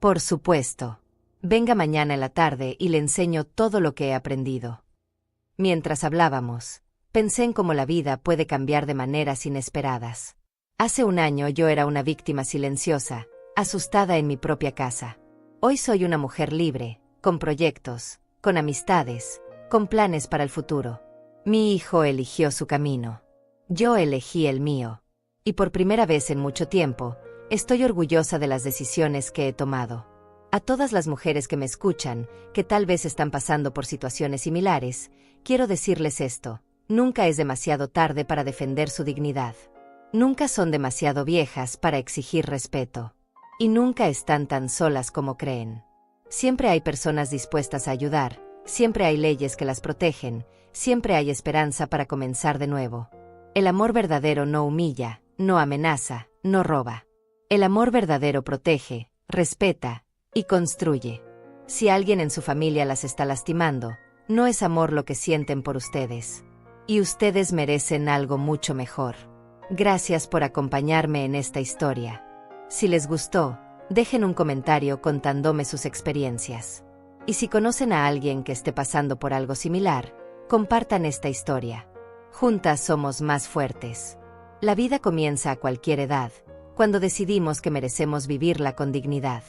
Por supuesto. Venga mañana en la tarde y le enseño todo lo que he aprendido. Mientras hablábamos, pensé en cómo la vida puede cambiar de maneras inesperadas. Hace un año yo era una víctima silenciosa, asustada en mi propia casa. Hoy soy una mujer libre, con proyectos, con amistades, con planes para el futuro. Mi hijo eligió su camino. Yo elegí el mío. Y por primera vez en mucho tiempo, estoy orgullosa de las decisiones que he tomado. A todas las mujeres que me escuchan, que tal vez están pasando por situaciones similares, quiero decirles esto: nunca es demasiado tarde para defender su dignidad. Nunca son demasiado viejas para exigir respeto. Y nunca están tan solas como creen. Siempre hay personas dispuestas a ayudar, siempre hay leyes que las protegen, siempre hay esperanza para comenzar de nuevo. El amor verdadero no humilla, no amenaza, no roba. El amor verdadero protege, respeta y construye. Si alguien en su familia las está lastimando, no es amor lo que sienten por ustedes. Y ustedes merecen algo mucho mejor. Gracias por acompañarme en esta historia. Si les gustó, dejen un comentario contándome sus experiencias. Y si conocen a alguien que esté pasando por algo similar, compartan esta historia. Juntas somos más fuertes. La vida comienza a cualquier edad, cuando decidimos que merecemos vivirla con dignidad.